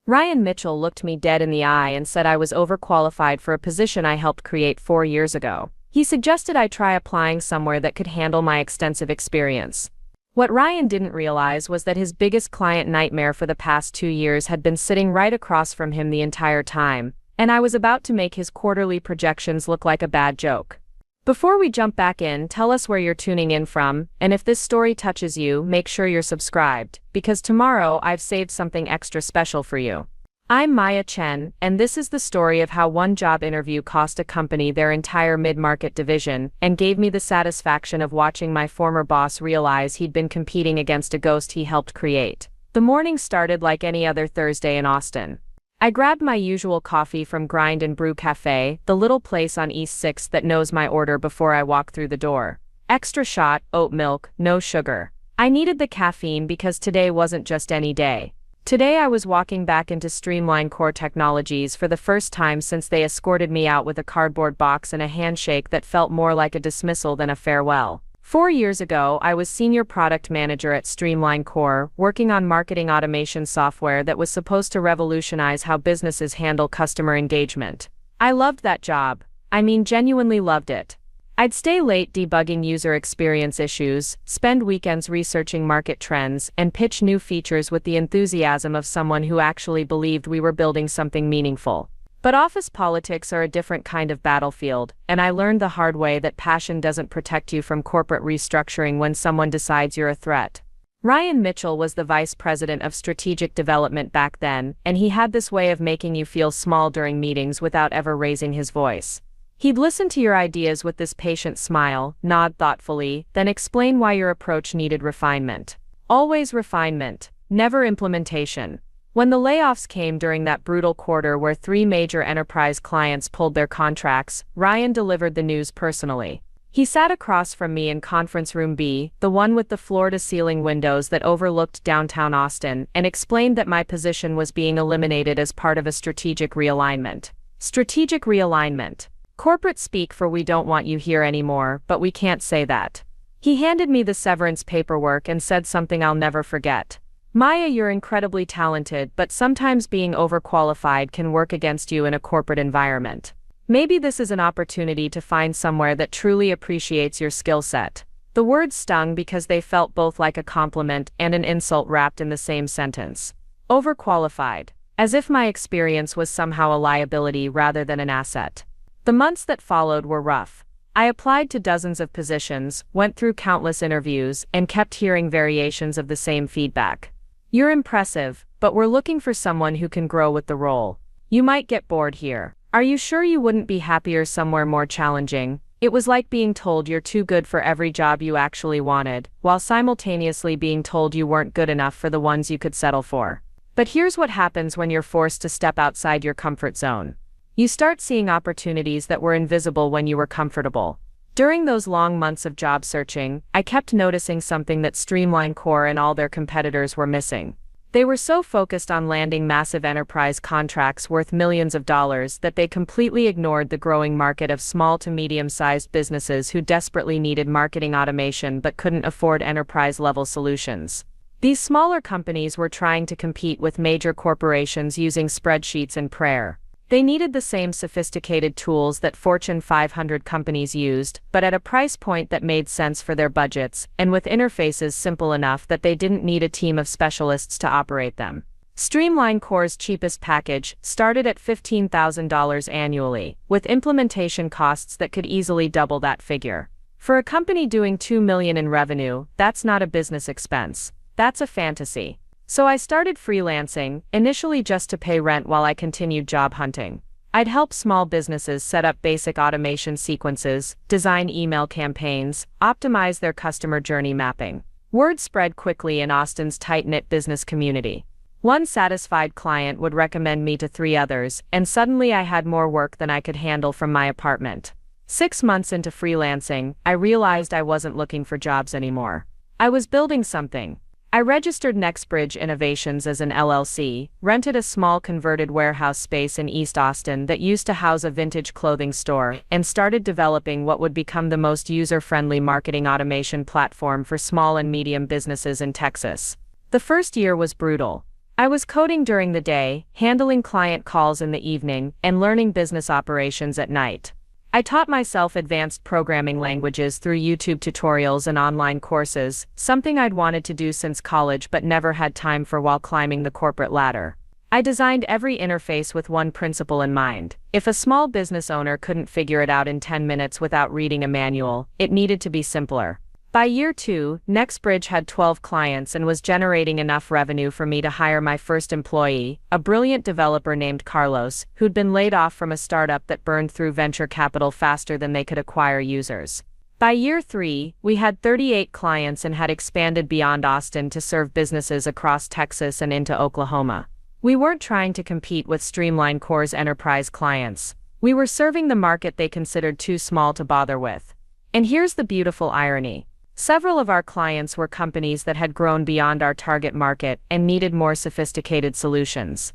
Ryan Mitchell looked me dead in the eye and said I was overqualified for a position I helped create 4 years ago. He suggested I try applying somewhere that could handle my extensive experience. What Ryan didn't realize was that his biggest client nightmare for the past 2 years had been sitting right across from him the entire time, and I was about to make his quarterly projections look like a bad joke. Before we jump back in, tell us where you're tuning in from, and if this story touches you, make sure you're subscribed, because tomorrow I've saved something extra special for you. I'm Maya Chen, and this is the story of how one job interview cost a company their entire mid-market division and gave me the satisfaction of watching my former boss realize he'd been competing against a ghost he helped create. The morning started like any other Thursday in Austin. I grabbed my usual coffee from Grind and Brew Cafe, the little place on East 6th that knows my order before I walk through the door. Extra shot, oat milk, no sugar. I needed the caffeine because today wasn't just any day. Today I was walking back into Streamline Core Technologies for the first time since they escorted me out with a cardboard box and a handshake that felt more like a dismissal than a farewell. 4 years ago, I was senior product manager at Streamline Core, working on marketing automation software that was supposed to revolutionize how businesses handle customer engagement. I loved that job. I mean, genuinely loved it. I'd stay late debugging user experience issues, spend weekends researching market trends, and pitch new features with the enthusiasm of someone who actually believed we were building something meaningful. But office politics are a different kind of battlefield, and I learned the hard way that passion doesn't protect you from corporate restructuring when someone decides you're a threat. Ryan Mitchell was the vice president of strategic development back then, and he had this way of making you feel small during meetings without ever raising his voice. He'd listen to your ideas with this patient smile, nod thoughtfully, then explain why your approach needed refinement. Always refinement, never implementation. When the layoffs came during that brutal quarter where 3 major enterprise clients pulled their contracts, Ryan delivered the news personally. He sat across from me in Conference Room B, the one with the floor-to-ceiling windows that overlooked downtown Austin, and explained that my position was being eliminated as part of a strategic realignment. Strategic realignment. Corporate speak for "we don't want you here anymore, but we can't say that." He handed me the severance paperwork and said something I'll never forget. "Maya, you're incredibly talented, but sometimes being overqualified can work against you in a corporate environment. Maybe this is an opportunity to find somewhere that truly appreciates your skill set." The words stung because they felt both like a compliment and an insult wrapped in the same sentence. Overqualified. As if my experience was somehow a liability rather than an asset. The months that followed were rough. I applied to dozens of positions, went through countless interviews, and kept hearing variations of the same feedback. "You're impressive, but we're looking for someone who can grow with the role. You might get bored here. Are you sure you wouldn't be happier somewhere more challenging?" It was like being told you're too good for every job you actually wanted, while simultaneously being told you weren't good enough for the ones you could settle for. But here's what happens when you're forced to step outside your comfort zone. You start seeing opportunities that were invisible when you were comfortable. During those long months of job searching, I kept noticing something that Streamline Core and all their competitors were missing. They were so focused on landing massive enterprise contracts worth millions of dollars that they completely ignored the growing market of small to medium-sized businesses who desperately needed marketing automation but couldn't afford enterprise-level solutions. These smaller companies were trying to compete with major corporations using spreadsheets and prayer. They needed the same sophisticated tools that Fortune 500 companies used, but at a price point that made sense for their budgets, and with interfaces simple enough that they didn't need a team of specialists to operate them. Streamline Core's cheapest package started at $15,000 annually, with implementation costs that could easily double that figure. For a company doing $2 million in revenue, that's not a business expense. That's a fantasy. So I started freelancing, initially just to pay rent while I continued job hunting. I'd help small businesses set up basic automation sequences, design email campaigns, optimize their customer journey mapping. Word spread quickly in Austin's tight-knit business community. One satisfied client would recommend me to 3 others, and suddenly I had more work than I could handle from my apartment. 6 months into freelancing, I realized I wasn't looking for jobs anymore. I was building something. I registered NextBridge Innovations as an LLC, rented a small converted warehouse space in East Austin that used to house a vintage clothing store, and started developing what would become the most user-friendly marketing automation platform for small and medium businesses in Texas. The first year was brutal. I was coding during the day, handling client calls in the evening, and learning business operations at night. I taught myself advanced programming languages through YouTube tutorials and online courses, something I'd wanted to do since college but never had time for while climbing the corporate ladder. I designed every interface with one principle in mind. If a small business owner couldn't figure it out in 10 minutes without reading a manual, it needed to be simpler. By year 2, NextBridge had 12 clients and was generating enough revenue for me to hire my first employee, a brilliant developer named Carlos, who'd been laid off from a startup that burned through venture capital faster than they could acquire users. By year 3, we had 38 clients and had expanded beyond Austin to serve businesses across Texas and into Oklahoma. We weren't trying to compete with Streamline Core's enterprise clients. We were serving the market they considered too small to bother with. And here's the beautiful irony. Several of our clients were companies that had grown beyond our target market and needed more sophisticated solutions.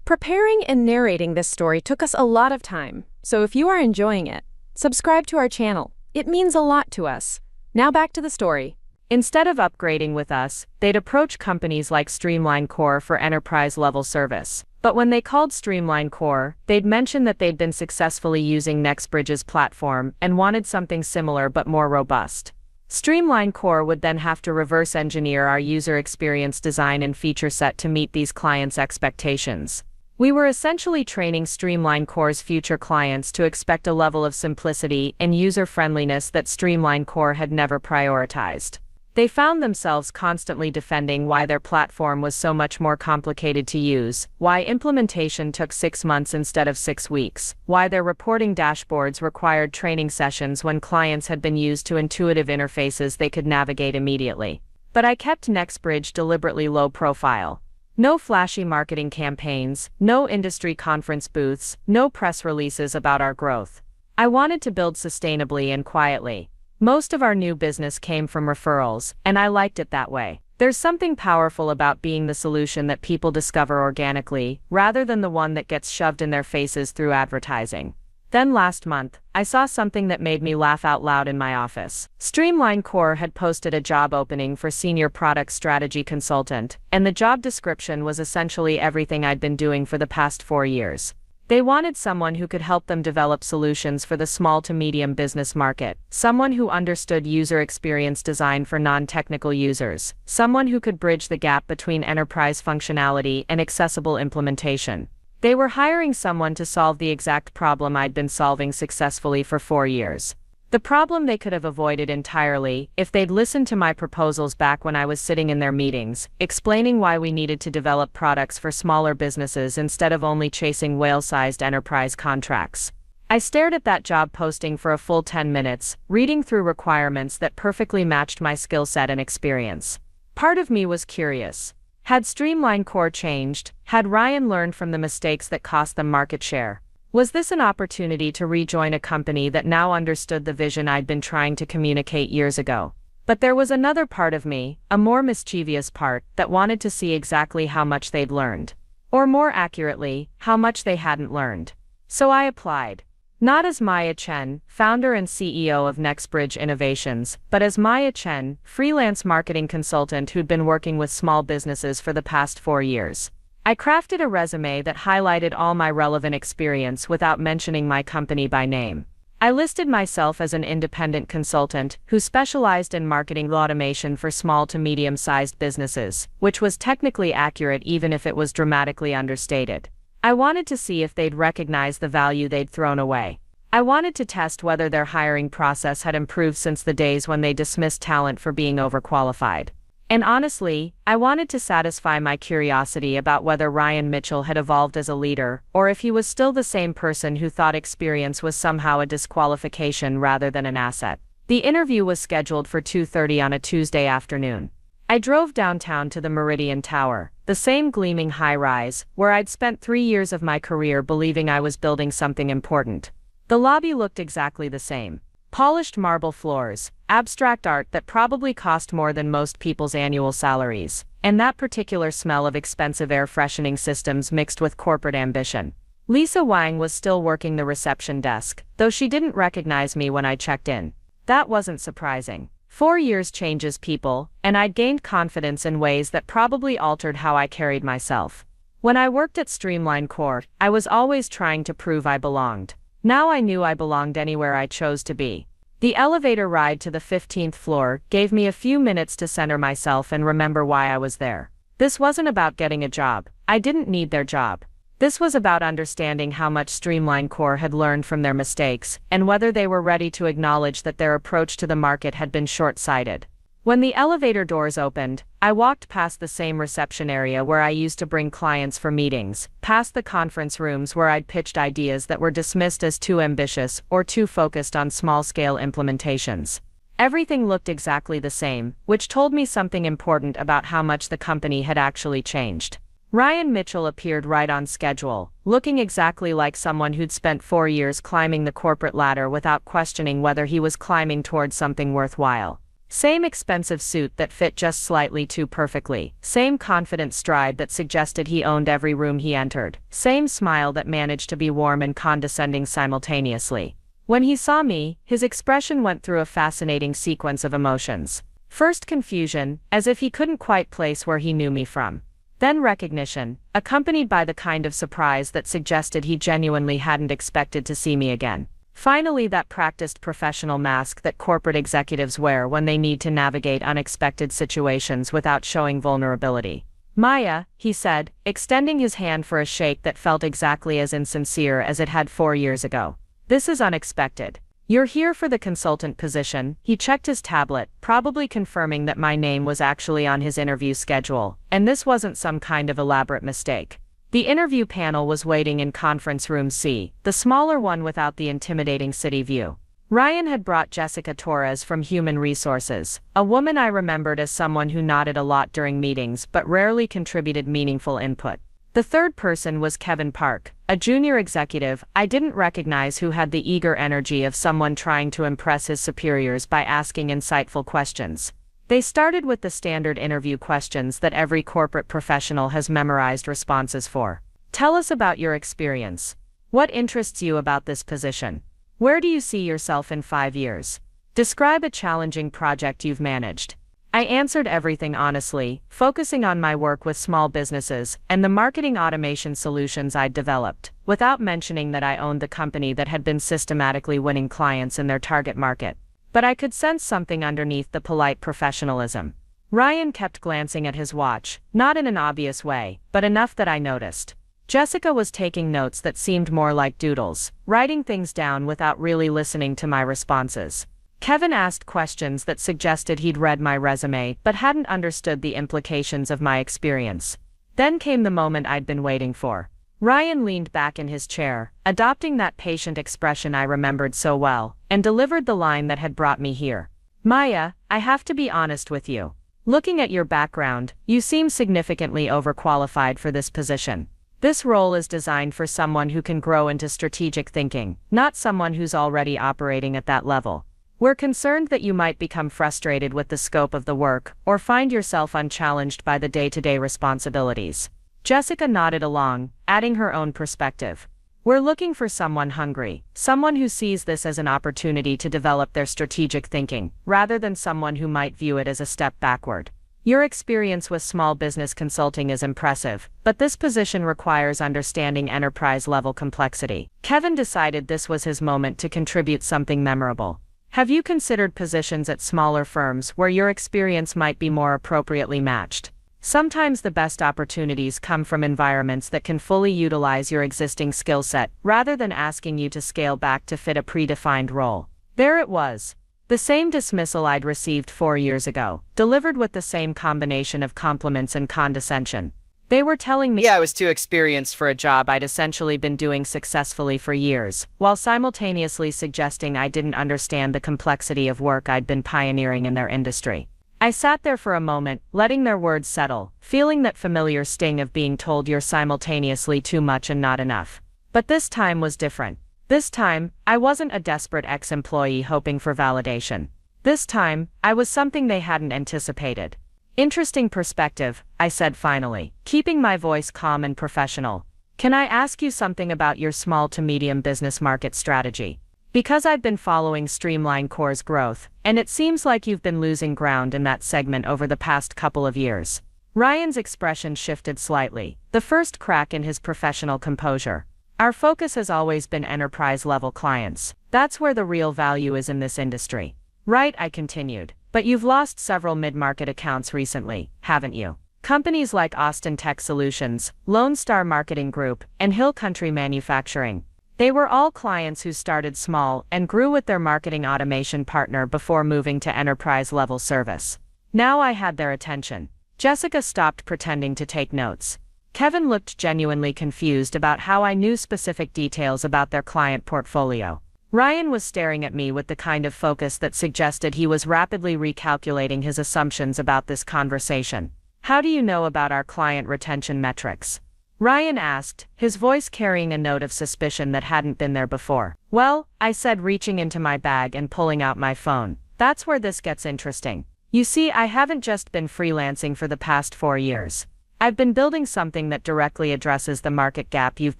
Preparing and narrating this story took us a lot of time, so if you are enjoying it, subscribe to our channel. It means a lot to us. Now back to the story. Instead of upgrading with us, they'd approach companies like Streamline Core for enterprise-level service. But when they called Streamline Core, they'd mention that they'd been successfully using NextBridge's platform and wanted something similar but more robust. Streamline Core would then have to reverse engineer our user experience design and feature set to meet these clients' expectations. We were essentially training Streamline Core's future clients to expect a level of simplicity and user-friendliness that Streamline Core had never prioritized. They found themselves constantly defending why their platform was so much more complicated to use, why implementation took 6 months instead of 6 weeks, why their reporting dashboards required training sessions when clients had been used to intuitive interfaces they could navigate immediately. But I kept NextBridge deliberately low profile. No flashy marketing campaigns, no industry conference booths, no press releases about our growth. I wanted to build sustainably and quietly. Most of our new business came from referrals, and I liked it that way. There's something powerful about being the solution that people discover organically, rather than the one that gets shoved in their faces through advertising. Then last month, I saw something that made me laugh out loud in my office. Streamline Core had posted a job opening for Senior Product Strategy Consultant, and the job description was essentially everything I'd been doing for the past 4 years. They wanted someone who could help them develop solutions for the small to medium business market, someone who understood user experience design for non-technical users, someone who could bridge the gap between enterprise functionality and accessible implementation. They were hiring someone to solve the exact problem I'd been solving successfully for 4 years. The problem they could have avoided entirely if they'd listened to my proposals back when I was sitting in their meetings, explaining why we needed to develop products for smaller businesses instead of only chasing whale-sized enterprise contracts. I stared at that job posting for a full 10 minutes, reading through requirements that perfectly matched my skill set and experience. Part of me was curious. Had Streamline Core changed? Had Ryan learned from the mistakes that cost them market share? Was this an opportunity to rejoin a company that now understood the vision I'd been trying to communicate years ago? But there was another part of me, a more mischievous part, that wanted to see exactly how much they'd learned. Or more accurately, how much they hadn't learned. So I applied. Not as Maya Chen, founder and CEO of NextBridge Innovations, but as Maya Chen, freelance marketing consultant who'd been working with small businesses for the past 4 years. I crafted a resume that highlighted all my relevant experience without mentioning my company by name. I listed myself as an independent consultant who specialized in marketing automation for small to medium-sized businesses, which was technically accurate even if it was dramatically understated. I wanted to see if they'd recognize the value they'd thrown away. I wanted to test whether their hiring process had improved since the days when they dismissed talent for being overqualified. And honestly, I wanted to satisfy my curiosity about whether Ryan Mitchell had evolved as a leader, or if he was still the same person who thought experience was somehow a disqualification rather than an asset. The interview was scheduled for 2:30 on a Tuesday afternoon. I drove downtown to the Meridian Tower, the same gleaming high-rise, where I'd spent 3 years of my career believing I was building something important. The lobby looked exactly the same. Polished marble floors, abstract art that probably cost more than most people's annual salaries, and that particular smell of expensive air freshening systems mixed with corporate ambition. Lisa Wang was still working the reception desk, though she didn't recognize me when I checked in. That wasn't surprising. 4 years changes people, and I'd gained confidence in ways that probably altered how I carried myself. When I worked at Streamline Core, I was always trying to prove I belonged. Now I knew I belonged anywhere I chose to be. The elevator ride to the 15th floor gave me a few minutes to center myself and remember why I was there. This wasn't about getting a job. I didn't need their job. This was about understanding how much Streamline Core had learned from their mistakes, and whether they were ready to acknowledge that their approach to the market had been short-sighted. When the elevator doors opened, I walked past the same reception area where I used to bring clients for meetings, past the conference rooms where I'd pitched ideas that were dismissed as too ambitious or too focused on small-scale implementations. Everything looked exactly the same, which told me something important about how much the company had actually changed. Ryan Mitchell appeared right on schedule, looking exactly like someone who'd spent 4 years climbing the corporate ladder without questioning whether he was climbing towards something worthwhile. Same expensive suit that fit just slightly too perfectly, same confident stride that suggested he owned every room he entered, same smile that managed to be warm and condescending simultaneously. When he saw me, his expression went through a fascinating sequence of emotions. First confusion, as if he couldn't quite place where he knew me from. Then recognition, accompanied by the kind of surprise that suggested he genuinely hadn't expected to see me again. Finally, that practiced professional mask that corporate executives wear when they need to navigate unexpected situations without showing vulnerability. "Maya," he said, extending his hand for a shake that felt exactly as insincere as it had 4 years ago. "This is unexpected. You're here for the consultant position." He checked his tablet, probably confirming that my name was actually on his interview schedule, and this wasn't some kind of elaborate mistake. The interview panel was waiting in Conference Room C, the smaller one without the intimidating city view. Ryan had brought Jessica Torres from Human Resources, a woman I remembered as someone who nodded a lot during meetings but rarely contributed meaningful input. The third person was Kevin Park, a junior executive I didn't recognize who had the eager energy of someone trying to impress his superiors by asking insightful questions. They started with the standard interview questions that every corporate professional has memorized responses for. "Tell us about your experience. What interests you about this position? Where do you see yourself in 5 years? Describe a challenging project you've managed." I answered everything honestly, focusing on my work with small businesses and the marketing automation solutions I'd developed, without mentioning that I owned the company that had been systematically winning clients in their target market. But I could sense something underneath the polite professionalism. Ryan kept glancing at his watch, not in an obvious way, but enough that I noticed. Jessica was taking notes that seemed more like doodles, writing things down without really listening to my responses. Kevin asked questions that suggested he'd read my resume but hadn't understood the implications of my experience. Then came the moment I'd been waiting for. Ryan leaned back in his chair, adopting that patient expression I remembered so well, and delivered the line that had brought me here. "Maya, I have to be honest with you. Looking at your background, you seem significantly overqualified for this position. This role is designed for someone who can grow into strategic thinking, not someone who's already operating at that level. We're concerned that you might become frustrated with the scope of the work, or find yourself unchallenged by the day-to-day responsibilities." Jessica nodded along, adding her own perspective. "We're looking for someone hungry, someone who sees this as an opportunity to develop their strategic thinking, rather than someone who might view it as a step backward. Your experience with small business consulting is impressive, but this position requires understanding enterprise-level complexity." Kevin decided this was his moment to contribute something memorable. "Have you considered positions at smaller firms where your experience might be more appropriately matched? Sometimes the best opportunities come from environments that can fully utilize your existing skill set, rather than asking you to scale back to fit a predefined role." There it was. The same dismissal I'd received 4 years ago, delivered with the same combination of compliments and condescension. They were telling me I was too experienced for a job I'd essentially been doing successfully for years, while simultaneously suggesting I didn't understand the complexity of work I'd been pioneering in their industry. I sat there for a moment, letting their words settle, feeling that familiar sting of being told you're simultaneously too much and not enough. But this time was different. This time, I wasn't a desperate ex-employee hoping for validation. This time, I was something they hadn't anticipated. "Interesting perspective," I said finally, keeping my voice calm and professional. "Can I ask you something about your small to medium business market strategy? Because I've been following Streamline Core's growth, and it seems like you've been losing ground in that segment over the past couple of years. Ryan's expression shifted slightly, the first crack in his professional composure. Our focus has always been enterprise-level clients. That's where the real value is in this industry. Right, I continued. But you've lost several mid-market accounts recently, haven't you? Companies like Austin Tech Solutions, Lone Star Marketing Group, and Hill Country Manufacturing. They were all clients who started small and grew with their marketing automation partner before moving to enterprise-level service. Now I had their attention. Jessica stopped pretending to take notes. Kevin looked genuinely confused about how I knew specific details about their client portfolio. Ryan was staring at me with the kind of focus that suggested he was rapidly recalculating his assumptions about this conversation. How do you know about our client retention metrics? Ryan asked, his voice carrying a note of suspicion that hadn't been there before. Well, I said, reaching into my bag and pulling out my phone. That's where this gets interesting. You see, I haven't just been freelancing for the past 4 years. I've been building something that directly addresses the market gap you've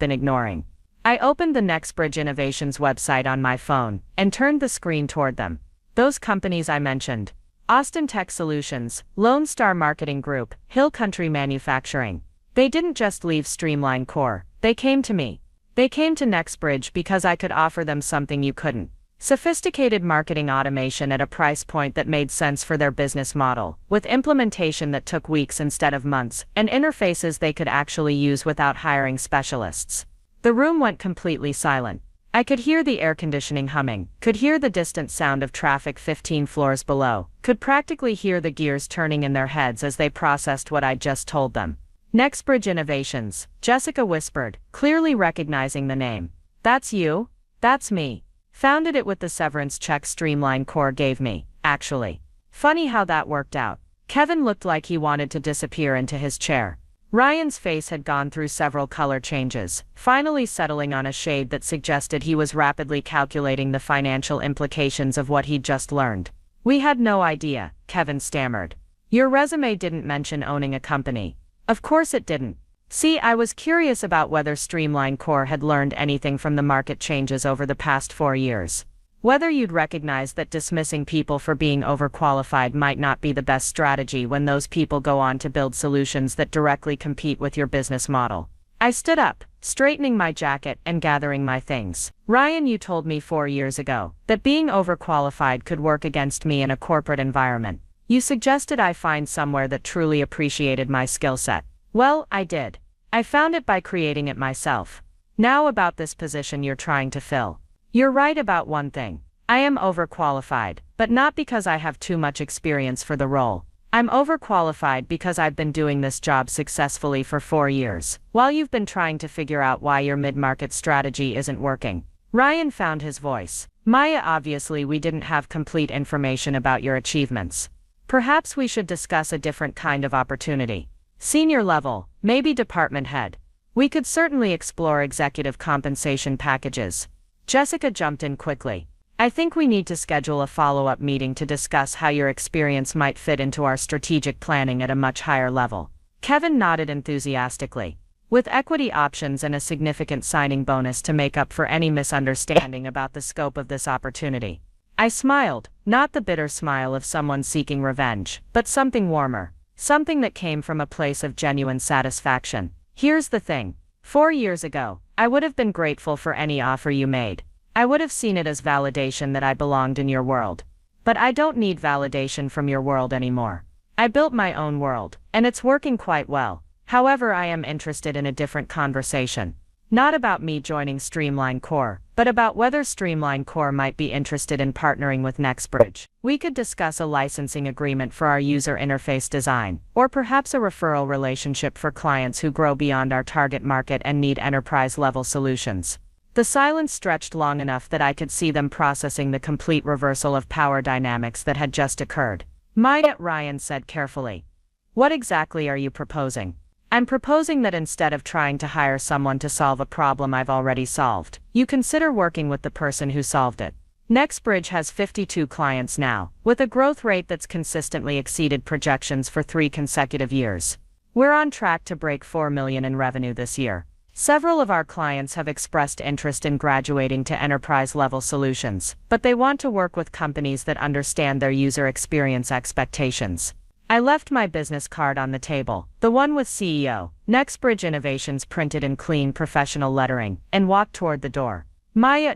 been ignoring. I opened the NextBridge Innovations website on my phone and turned the screen toward them. Those companies I mentioned: Austin Tech Solutions, Lone Star Marketing Group, Hill Country Manufacturing. They didn't just leave Streamline Core, they came to me. They came to NextBridge because I could offer them something you couldn't. Sophisticated marketing automation at a price point that made sense for their business model, with implementation that took weeks instead of months, and interfaces they could actually use without hiring specialists. The room went completely silent. I could hear the air conditioning humming, could hear the distant sound of traffic 15 floors below, could practically hear the gears turning in their heads as they processed what I'd just told them. NextBridge Innovations, Jessica whispered, clearly recognizing the name. That's you? That's me. Founded it with the severance check Streamline Core gave me, actually. Funny how that worked out. Kevin looked like he wanted to disappear into his chair. Ryan's face had gone through several color changes, finally settling on a shade that suggested he was rapidly calculating the financial implications of what he'd just learned. We had no idea, Kevin stammered. Your resume didn't mention owning a company. Of course it didn't. See, I was curious about whether Streamline Core had learned anything from the market changes over the past 4 years. Whether you'd recognize that dismissing people for being overqualified might not be the best strategy when those people go on to build solutions that directly compete with your business model. I stood up, straightening my jacket and gathering my things. Ryan, you told me 4 years ago that being overqualified could work against me in a corporate environment. You suggested I find somewhere that truly appreciated my skill set. Well, I did. I found it by creating it myself. Now about this position you're trying to fill. You're right about one thing. I am overqualified, but not because I have too much experience for the role. I'm overqualified because I've been doing this job successfully for 4 years, while you've been trying to figure out why your mid-market strategy isn't working. Ryan found his voice. Maya, obviously we didn't have complete information about your achievements. Perhaps we should discuss a different kind of opportunity. Senior level, maybe department head. We could certainly explore executive compensation packages. Jessica jumped in quickly. I think we need to schedule a follow-up meeting to discuss how your experience might fit into our strategic planning at a much higher level. Kevin nodded enthusiastically. With equity options and a significant signing bonus to make up for any misunderstanding about the scope of this opportunity. I smiled, not the bitter smile of someone seeking revenge, but something warmer. Something that came from a place of genuine satisfaction. Here's the thing. 4 years ago, I would have been grateful for any offer you made. I would have seen it as validation that I belonged in your world. But I don't need validation from your world anymore. I built my own world, and it's working quite well. However, I am interested in a different conversation. Not about me joining Streamline Core, but about whether Streamline Core might be interested in partnering with NextBridge. We could discuss a licensing agreement for our user interface design, or perhaps a referral relationship for clients who grow beyond our target market and need enterprise-level solutions. The silence stretched long enough that I could see them processing the complete reversal of power dynamics that had just occurred. Maya, Ryan said carefully. What exactly are you proposing? I'm proposing that instead of trying to hire someone to solve a problem I've already solved, you consider working with the person who solved it. NextBridge has 52 clients now, with a growth rate that's consistently exceeded projections for 3 consecutive years. We're on track to break $4 million in revenue this year. Several of our clients have expressed interest in graduating to enterprise-level solutions, but they want to work with companies that understand their user experience expectations. I left my business card on the table, the one with CEO, NextBridge Innovations printed in clean professional lettering, and walked toward the door.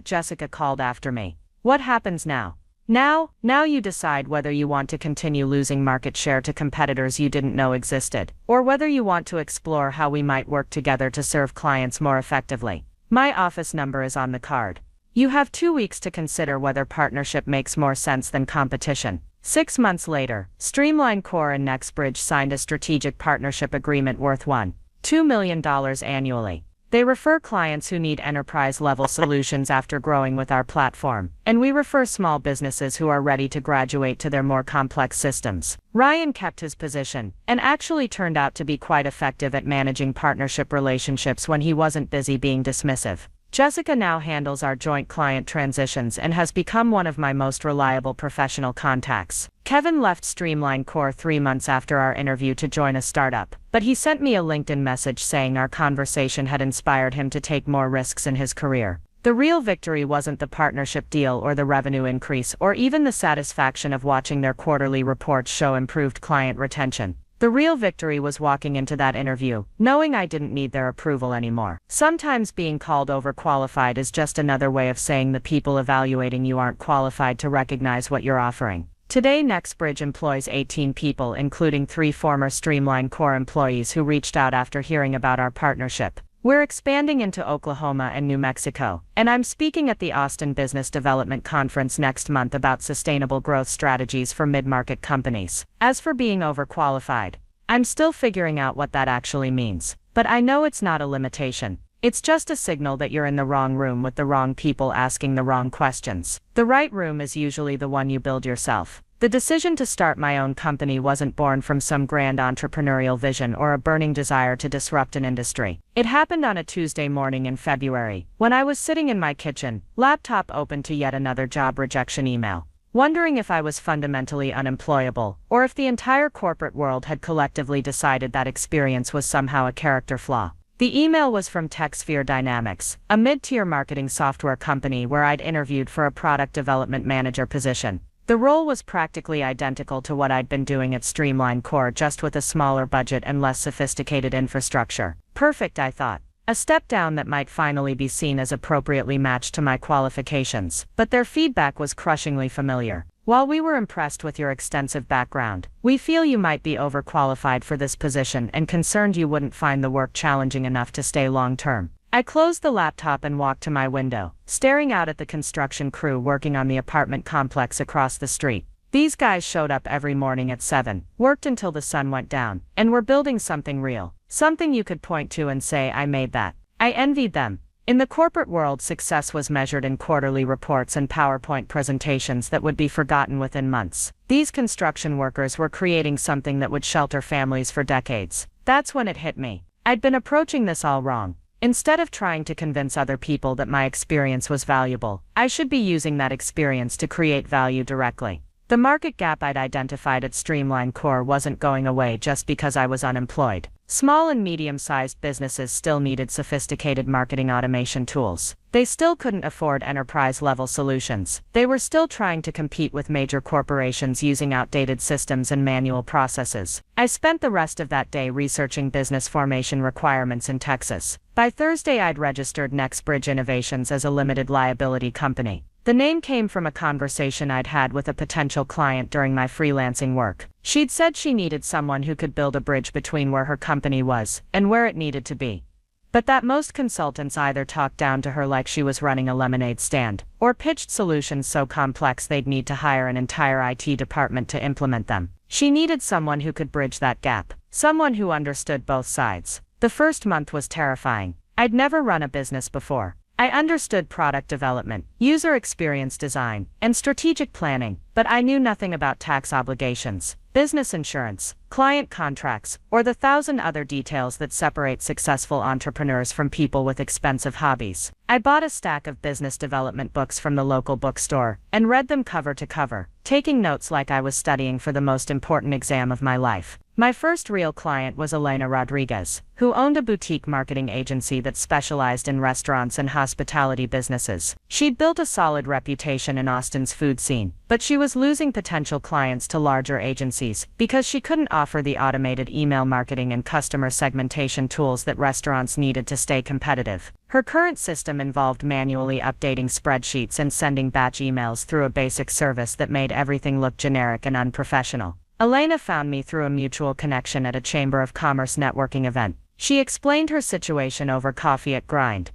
Jessica called after me. What happens now? Now you decide whether you want to continue losing market share to competitors you didn't know existed, or whether you want to explore how we might work together to serve clients more effectively. My office number is on the card. You have 2 weeks to consider whether partnership makes more sense than competition. 6 months later, Streamline Core and NextBridge signed a strategic partnership agreement worth $1.2 million annually. They refer clients who need enterprise-level solutions after growing with our platform, and we refer small businesses who are ready to graduate to their more complex systems. Ryan kept his position, and actually turned out to be quite effective at managing partnership relationships when he wasn't busy being dismissive. Jessica now handles our joint client transitions and has become one of my most reliable professional contacts. Kevin left Streamline Core 3 months after our interview to join a startup, but he sent me a LinkedIn message saying our conversation had inspired him to take more risks in his career. The real victory wasn't the partnership deal or the revenue increase or even the satisfaction of watching their quarterly reports show improved client retention. The real victory was walking into that interview, knowing I didn't need their approval anymore. Sometimes being called overqualified is just another way of saying the people evaluating you aren't qualified to recognize what you're offering. Today, NextBridge employs 18 people, including 3 former Streamline Core employees who reached out after hearing about our partnership. We're expanding into Oklahoma and New Mexico, and I'm speaking at the Austin Business Development Conference next month about sustainable growth strategies for mid-market companies. As for being overqualified, I'm still figuring out what that actually means, but I know it's not a limitation. It's just a signal that you're in the wrong room with the wrong people asking the wrong questions. The right room is usually the one you build yourself. The decision to start my own company wasn't born from some grand entrepreneurial vision or a burning desire to disrupt an industry. It happened on a Tuesday morning in February, when I was sitting in my kitchen, laptop open to yet another job rejection email, wondering if I was fundamentally unemployable, or if the entire corporate world had collectively decided that experience was somehow a character flaw. The email was from TechSphere Dynamics, a mid-tier marketing software company where I'd interviewed for a product development manager position. The role was practically identical to what I'd been doing at Streamline Core, just with a smaller budget and less sophisticated infrastructure. Perfect, I thought. A step down that might finally be seen as appropriately matched to my qualifications, but their feedback was crushingly familiar. While we were impressed with your extensive background, we feel you might be overqualified for this position and concerned you wouldn't find the work challenging enough to stay long-term. I closed the laptop and walked to my window, staring out at the construction crew working on the apartment complex across the street. These guys showed up every morning at 7, worked until the sun went down, and were building something real. Something you could point to and say, I made that. I envied them. In the corporate world, success was measured in quarterly reports and PowerPoint presentations that would be forgotten within months. These construction workers were creating something that would shelter families for decades. That's when it hit me. I'd been approaching this all wrong. Instead of trying to convince other people that my experience was valuable, I should be using that experience to create value directly. The market gap I'd identified at Streamline Core wasn't going away just because I was unemployed. Small and medium-sized businesses still needed sophisticated marketing automation tools. They still couldn't afford enterprise-level solutions. They were still trying to compete with major corporations using outdated systems and manual processes. I spent the rest of that day researching business formation requirements in Texas. By Thursday, I'd registered NextBridge Innovations as a limited liability company. The name came from a conversation I'd had with a potential client during my freelancing work. She'd said she needed someone who could build a bridge between where her company was and where it needed to be. But that most consultants either talked down to her like she was running a lemonade stand, or pitched solutions so complex they'd need to hire an entire IT department to implement them. She needed someone who could bridge that gap, someone who understood both sides. The first month was terrifying. I'd never run a business before. I understood product development, user experience design, and strategic planning, but I knew nothing about tax obligations, business insurance, client contracts, or the 1,000 other details that separate successful entrepreneurs from people with expensive hobbies. I bought a stack of business development books from the local bookstore and read them cover to cover, taking notes like I was studying for the most important exam of my life. My first real client was Elena Rodriguez, who owned a boutique marketing agency that specialized in restaurants and hospitality businesses. She'd built a solid reputation in Austin's food scene, but she was losing potential clients to larger agencies because she couldn't offer the automated email marketing and customer segmentation tools that restaurants needed to stay competitive. Her current system involved manually updating spreadsheets and sending batch emails through a basic service that made everything look generic and unprofessional. Elena found me through a mutual connection at a Chamber of Commerce networking event. She explained her situation over coffee at Grind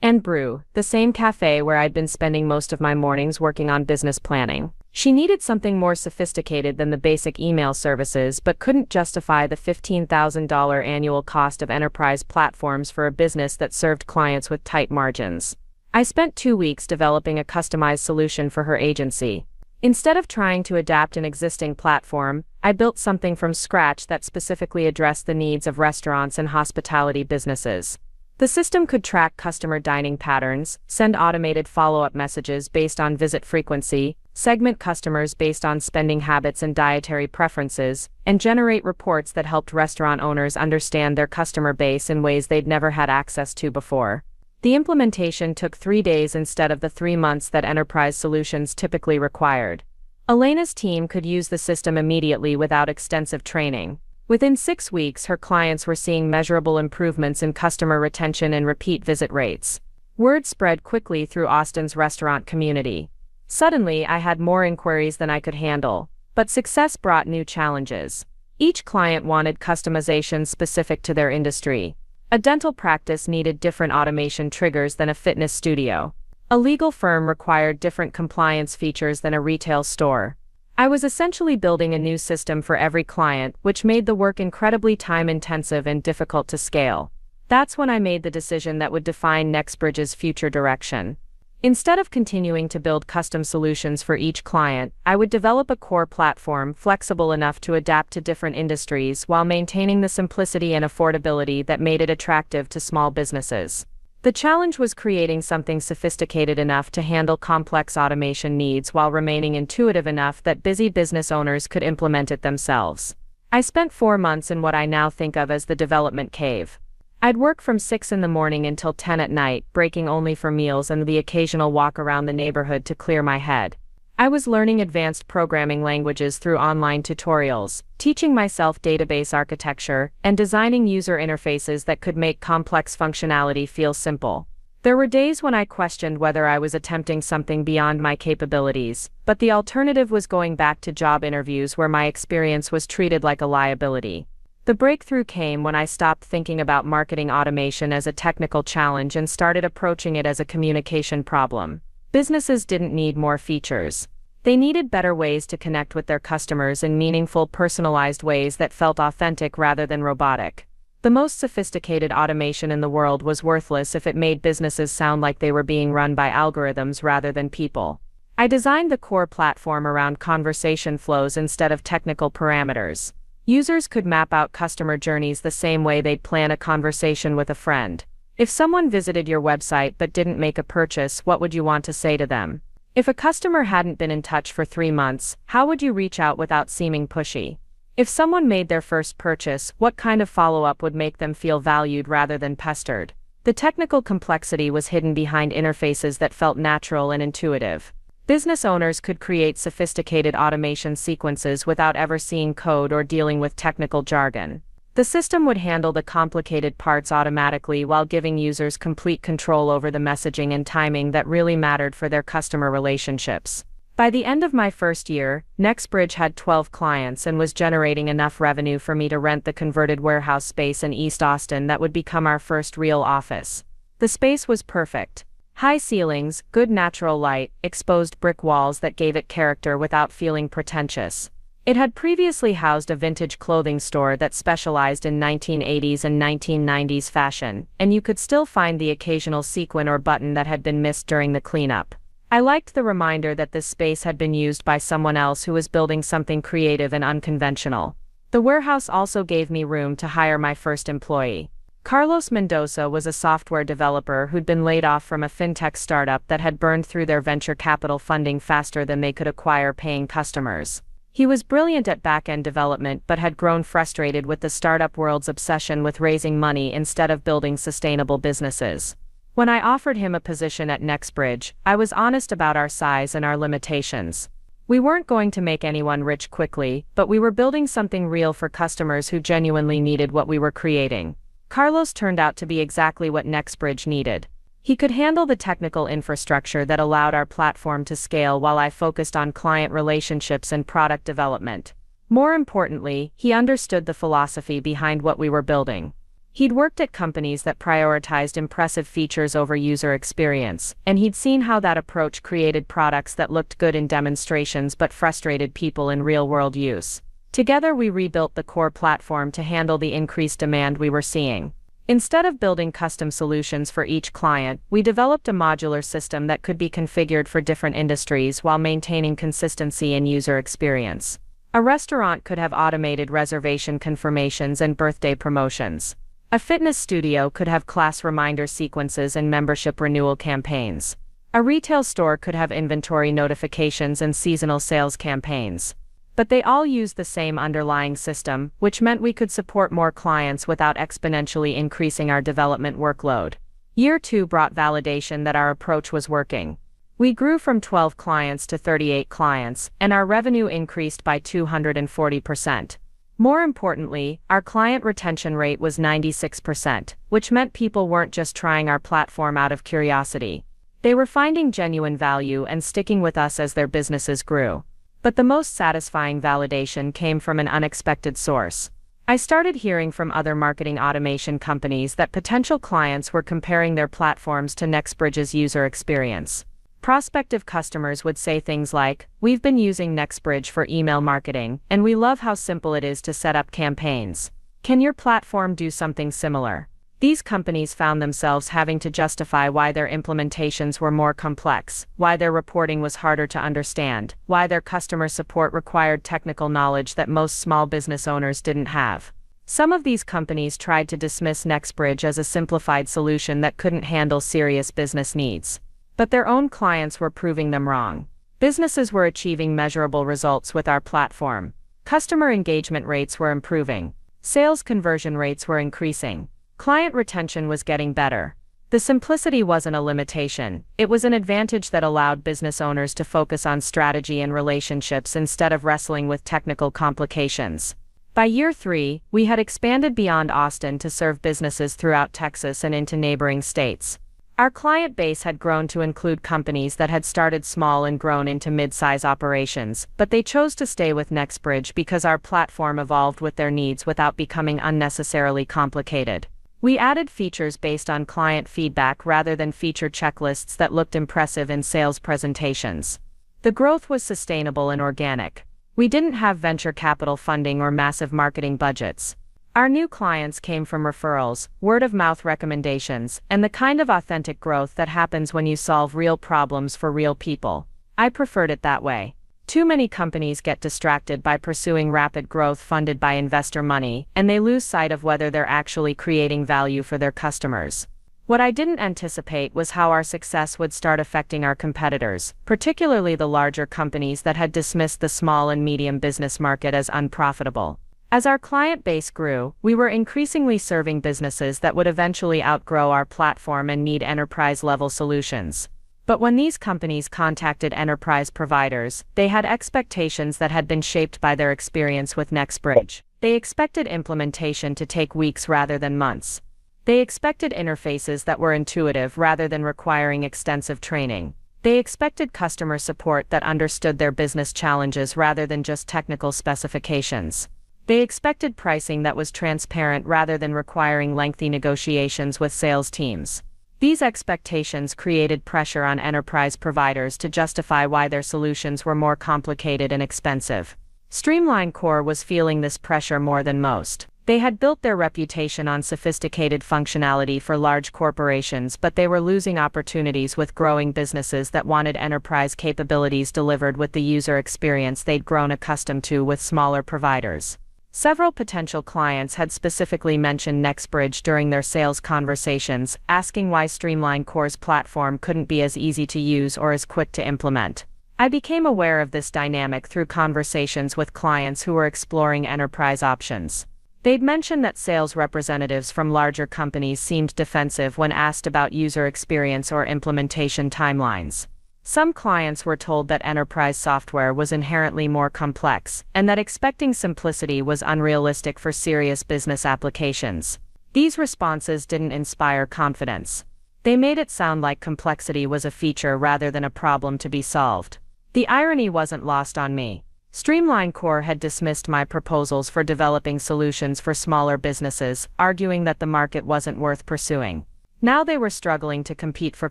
and Brew, the same cafe where I'd been spending most of my mornings working on business planning. She needed something more sophisticated than the basic email services but couldn't justify the $15,000 annual cost of enterprise platforms for a business that served clients with tight margins. I spent 2 weeks developing a customized solution for her agency. Instead of trying to adapt an existing platform, I built something from scratch that specifically addressed the needs of restaurants and hospitality businesses. The system could track customer dining patterns, send automated follow-up messages based on visit frequency, segment customers based on spending habits and dietary preferences, and generate reports that helped restaurant owners understand their customer base in ways they'd never had access to before. The implementation took 3 days instead of the 3 months that enterprise solutions typically required. Elena's team could use the system immediately without extensive training. Within 6 weeks, her clients were seeing measurable improvements in customer retention and repeat visit rates. Word spread quickly through Austin's restaurant community. Suddenly, I had more inquiries than I could handle, but success brought new challenges. Each client wanted customization specific to their industry. A dental practice needed different automation triggers than a fitness studio. A legal firm required different compliance features than a retail store. I was essentially building a new system for every client, which made the work incredibly time-intensive and difficult to scale. That's when I made the decision that would define NextBridge's future direction. Instead of continuing to build custom solutions for each client, I would develop a core platform flexible enough to adapt to different industries while maintaining the simplicity and affordability that made it attractive to small businesses. The challenge was creating something sophisticated enough to handle complex automation needs while remaining intuitive enough that busy business owners could implement it themselves. I spent 4 months in what I now think of as the development cave. I'd work from 6 in the morning until 10 at night, breaking only for meals and the occasional walk around the neighborhood to clear my head. I was learning advanced programming languages through online tutorials, teaching myself database architecture, and designing user interfaces that could make complex functionality feel simple. There were days when I questioned whether I was attempting something beyond my capabilities, but the alternative was going back to job interviews where my experience was treated like a liability. The breakthrough came when I stopped thinking about marketing automation as a technical challenge and started approaching it as a communication problem. Businesses didn't need more features. They needed better ways to connect with their customers in meaningful, personalized ways that felt authentic rather than robotic. The most sophisticated automation in the world was worthless if it made businesses sound like they were being run by algorithms rather than people. I designed the core platform around conversation flows instead of technical parameters. Users could map out customer journeys the same way they'd plan a conversation with a friend. If someone visited your website but didn't make a purchase, what would you want to say to them? If a customer hadn't been in touch for 3 months, how would you reach out without seeming pushy? If someone made their first purchase, what kind of follow-up would make them feel valued rather than pestered? The technical complexity was hidden behind interfaces that felt natural and intuitive. Business owners could create sophisticated automation sequences without ever seeing code or dealing with technical jargon. The system would handle the complicated parts automatically while giving users complete control over the messaging and timing that really mattered for their customer relationships. By the end of my first year, NextBridge had 12 clients and was generating enough revenue for me to rent the converted warehouse space in East Austin that would become our first real office. The space was perfect. High ceilings, good natural light, exposed brick walls that gave it character without feeling pretentious. It had previously housed a vintage clothing store that specialized in 1980s and 1990s fashion, and you could still find the occasional sequin or button that had been missed during the cleanup. I liked the reminder that this space had been used by someone else who was building something creative and unconventional. The warehouse also gave me room to hire my first employee. Carlos Mendoza was a software developer who'd been laid off from a fintech startup that had burned through their venture capital funding faster than they could acquire paying customers. He was brilliant at back-end development but had grown frustrated with the startup world's obsession with raising money instead of building sustainable businesses. When I offered him a position at NextBridge, I was honest about our size and our limitations. We weren't going to make anyone rich quickly, but we were building something real for customers who genuinely needed what we were creating. Carlos turned out to be exactly what NextBridge needed. He could handle the technical infrastructure that allowed our platform to scale while I focused on client relationships and product development. More importantly, he understood the philosophy behind what we were building. He'd worked at companies that prioritized impressive features over user experience, and he'd seen how that approach created products that looked good in demonstrations but frustrated people in real-world use. Together we rebuilt the core platform to handle the increased demand we were seeing. Instead of building custom solutions for each client, we developed a modular system that could be configured for different industries while maintaining consistency in user experience. A restaurant could have automated reservation confirmations and birthday promotions. A fitness studio could have class reminder sequences and membership renewal campaigns. A retail store could have inventory notifications and seasonal sales campaigns. But they all used the same underlying system, which meant we could support more clients without exponentially increasing our development workload. Year 2 brought validation that our approach was working. We grew from 12 clients to 38 clients, and our revenue increased by 240%. More importantly, our client retention rate was 96%, which meant people weren't just trying our platform out of curiosity. They were finding genuine value and sticking with us as their businesses grew. But the most satisfying validation came from an unexpected source. I started hearing from other marketing automation companies that potential clients were comparing their platforms to NextBridge's user experience. Prospective customers would say things like, "We've been using NextBridge for email marketing, and we love how simple it is to set up campaigns. Can your platform do something similar?" These companies found themselves having to justify why their implementations were more complex, why their reporting was harder to understand, why their customer support required technical knowledge that most small business owners didn't have. Some of these companies tried to dismiss NextBridge as a simplified solution that couldn't handle serious business needs. But their own clients were proving them wrong. Businesses were achieving measurable results with our platform. Customer engagement rates were improving. Sales conversion rates were increasing. Client retention was getting better. The simplicity wasn't a limitation, it was an advantage that allowed business owners to focus on strategy and relationships instead of wrestling with technical complications. By year 3, we had expanded beyond Austin to serve businesses throughout Texas and into neighboring states. Our client base had grown to include companies that had started small and grown into mid-size operations, but they chose to stay with NextBridge because our platform evolved with their needs without becoming unnecessarily complicated. We added features based on client feedback rather than feature checklists that looked impressive in sales presentations. The growth was sustainable and organic. We didn't have venture capital funding or massive marketing budgets. Our new clients came from referrals, word-of-mouth recommendations, and the kind of authentic growth that happens when you solve real problems for real people. I preferred it that way. Too many companies get distracted by pursuing rapid growth funded by investor money, and they lose sight of whether they're actually creating value for their customers. What I didn't anticipate was how our success would start affecting our competitors, particularly the larger companies that had dismissed the small and medium business market as unprofitable. As our client base grew, we were increasingly serving businesses that would eventually outgrow our platform and need enterprise-level solutions. But when these companies contacted enterprise providers, they had expectations that had been shaped by their experience with NextBridge. They expected implementation to take weeks rather than months. They expected interfaces that were intuitive rather than requiring extensive training. They expected customer support that understood their business challenges rather than just technical specifications. They expected pricing that was transparent rather than requiring lengthy negotiations with sales teams. These expectations created pressure on enterprise providers to justify why their solutions were more complicated and expensive. Streamline Core was feeling this pressure more than most. They had built their reputation on sophisticated functionality for large corporations, but they were losing opportunities with growing businesses that wanted enterprise capabilities delivered with the user experience they'd grown accustomed to with smaller providers. Several potential clients had specifically mentioned NextBridge during their sales conversations, asking why Streamline Core's platform couldn't be as easy to use or as quick to implement. I became aware of this dynamic through conversations with clients who were exploring enterprise options. They'd mentioned that sales representatives from larger companies seemed defensive when asked about user experience or implementation timelines. Some clients were told that enterprise software was inherently more complex, and that expecting simplicity was unrealistic for serious business applications. These responses didn't inspire confidence. They made it sound like complexity was a feature rather than a problem to be solved. The irony wasn't lost on me. Streamline Core had dismissed my proposals for developing solutions for smaller businesses, arguing that the market wasn't worth pursuing. Now they were struggling to compete for